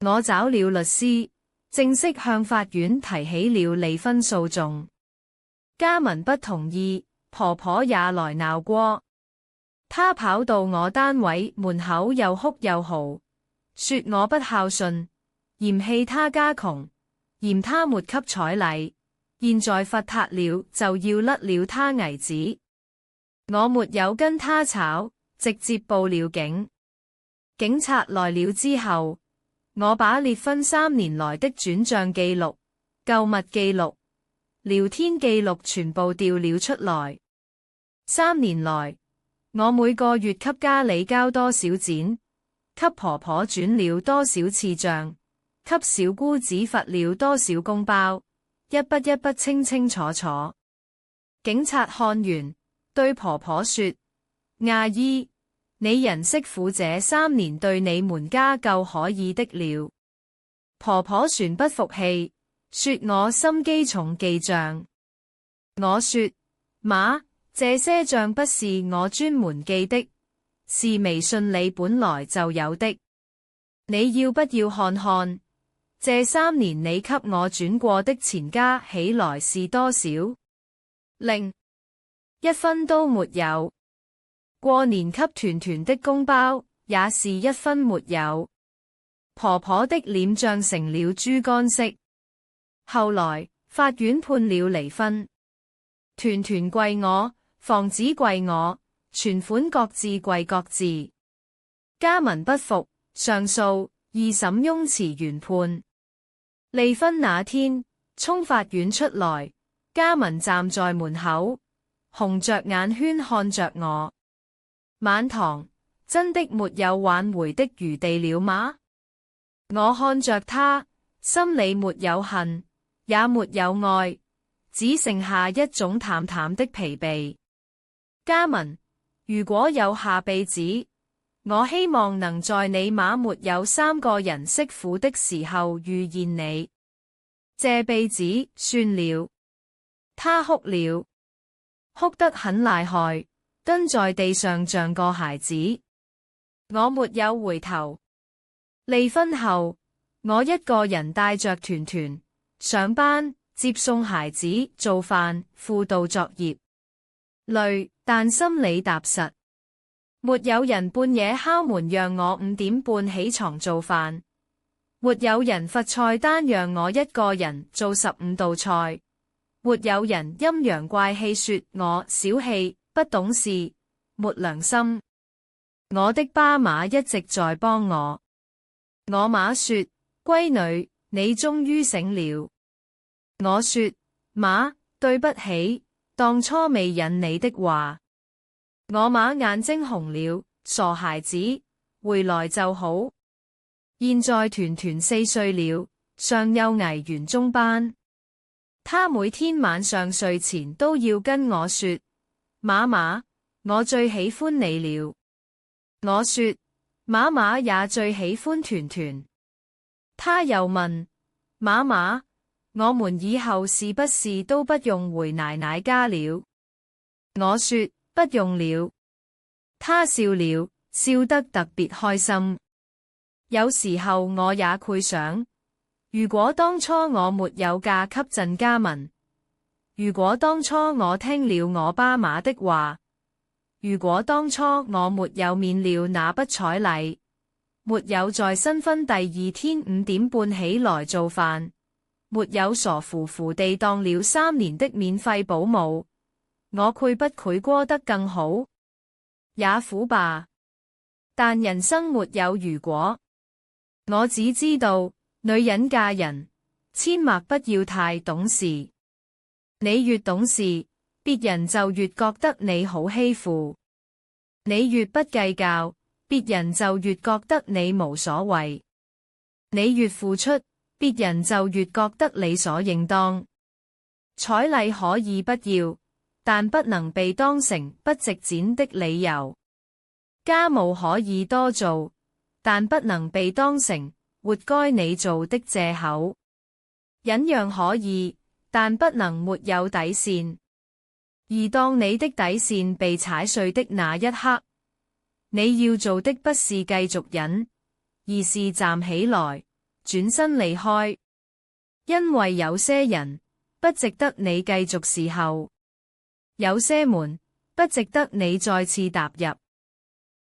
我找了律師，正式向法院提起了離婚訴訟。家文不同意，婆婆也來鬧過。她跑到我單位門口又哭又嚎，說我不孝順，嫌棄她家窮，嫌她沒給彩禮，現在發達了就要甩了她兒子。我沒有跟她吵，直接報了警。警察來了之後，我把離婚3年來的轉賬記錄、購物記錄、聊天記錄全部調了出來。3年來，我每個月給家裡交多少錢，給婆婆轉了多少次賬，給小姑子發了多少公包，一筆一筆清清楚楚。警察看完，對婆婆說：阿姨，你人媳婦這3年對你們家夠可以的了。婆婆旋不服氣，說我心機重記賬。我說，媽，這些賬不是我專門記的，是微信裏本來就有的。你要不要看看，這3年你給我轉過的錢加起來是多少？零1分都沒有。過年給團團的公包也是1分沒有。婆婆的臉漲成了豬肝色。後來法院判了離婚，團團跪我，房子跪我，存款各自跪各自。家民不服，上訴，2審翁詞原判。離婚那天，衝法院出來，家民站在門口，紅着眼圈看着我。滿堂，真的沒有挽回的餘地了嗎？我看着他，心裏沒有恨，也沒有愛，只剩下一種淡淡的疲憊。家民，如果有下輩子，我希望能在你媽沒有3個人媳婦的時候遇見你。這輩子算了。他哭了，哭得很厲害，蹲在地上像個孩子。我沒有回頭。離婚後，我一個人帶着團團上班、接送孩子、做飯、輔導作業，累，但心裏踏實。沒有人半夜敲門讓我5點半起床做飯，沒有人罰菜單讓我一個人做15道菜，沒有人陰陽怪氣說我小氣、不懂事、沒良心。我的爸媽一直在幫我。我媽說：閨女，你終於醒了。我說：媽，對不起，當初未引你的話。我媽眼睛紅了，傻孩子，回來就好。現在團團4歲了，上幼兒園中班。他每天晚上睡前都要跟我說：媽媽，我最喜歡你了。我說：媽媽也最喜歡團團。他又問：媽媽，我們以後是不是都不用回奶奶家了？我說：不用了。他笑了，笑得特別開心。有時候我也會想，如果當初我沒有嫁給鄭家文，如果當初我聽了我爸媽的話，如果當初我沒有免了那筆彩禮，沒有在新婚第2天5點半起來做飯，沒有傻乎乎地當了3年的免費保姆，我會不會過得更好？也苦吧。但人生沒有如果。我只知道，女人嫁人，千萬不要太懂事。你越懂事，別人就越覺得你好欺負；你越不計較，別人就越覺得你無所謂；你越付出，別人就越覺得理所應當。彩禮可以不要，但不能被當成不值錢的理由。家務可以多做，但不能被當成活該你做的借口。忍讓可以，但不能沒有底線。而當你的底線被踩碎的那一刻，你要做的不是繼續忍，而是站起來，轉身離開。因為有些人不值得你繼續侍候，有些門不值得你再次踏入。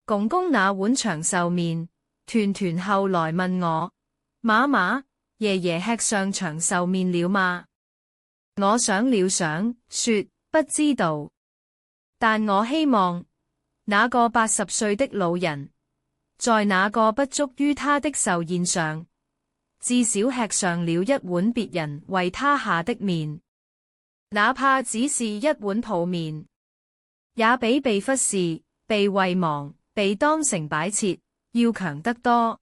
公公那碗長壽麵，團團後來問我：媽媽，爺爺吃上長壽麵了嗎？我想了想，說不知道。但我希望那個80歲的老人，在那個不足於他的壽宴上，至少吃上了一碗別人為他下的麵，哪怕只是一碗泡麵，也比被忽視、被遺忘、被當成擺設要強得多。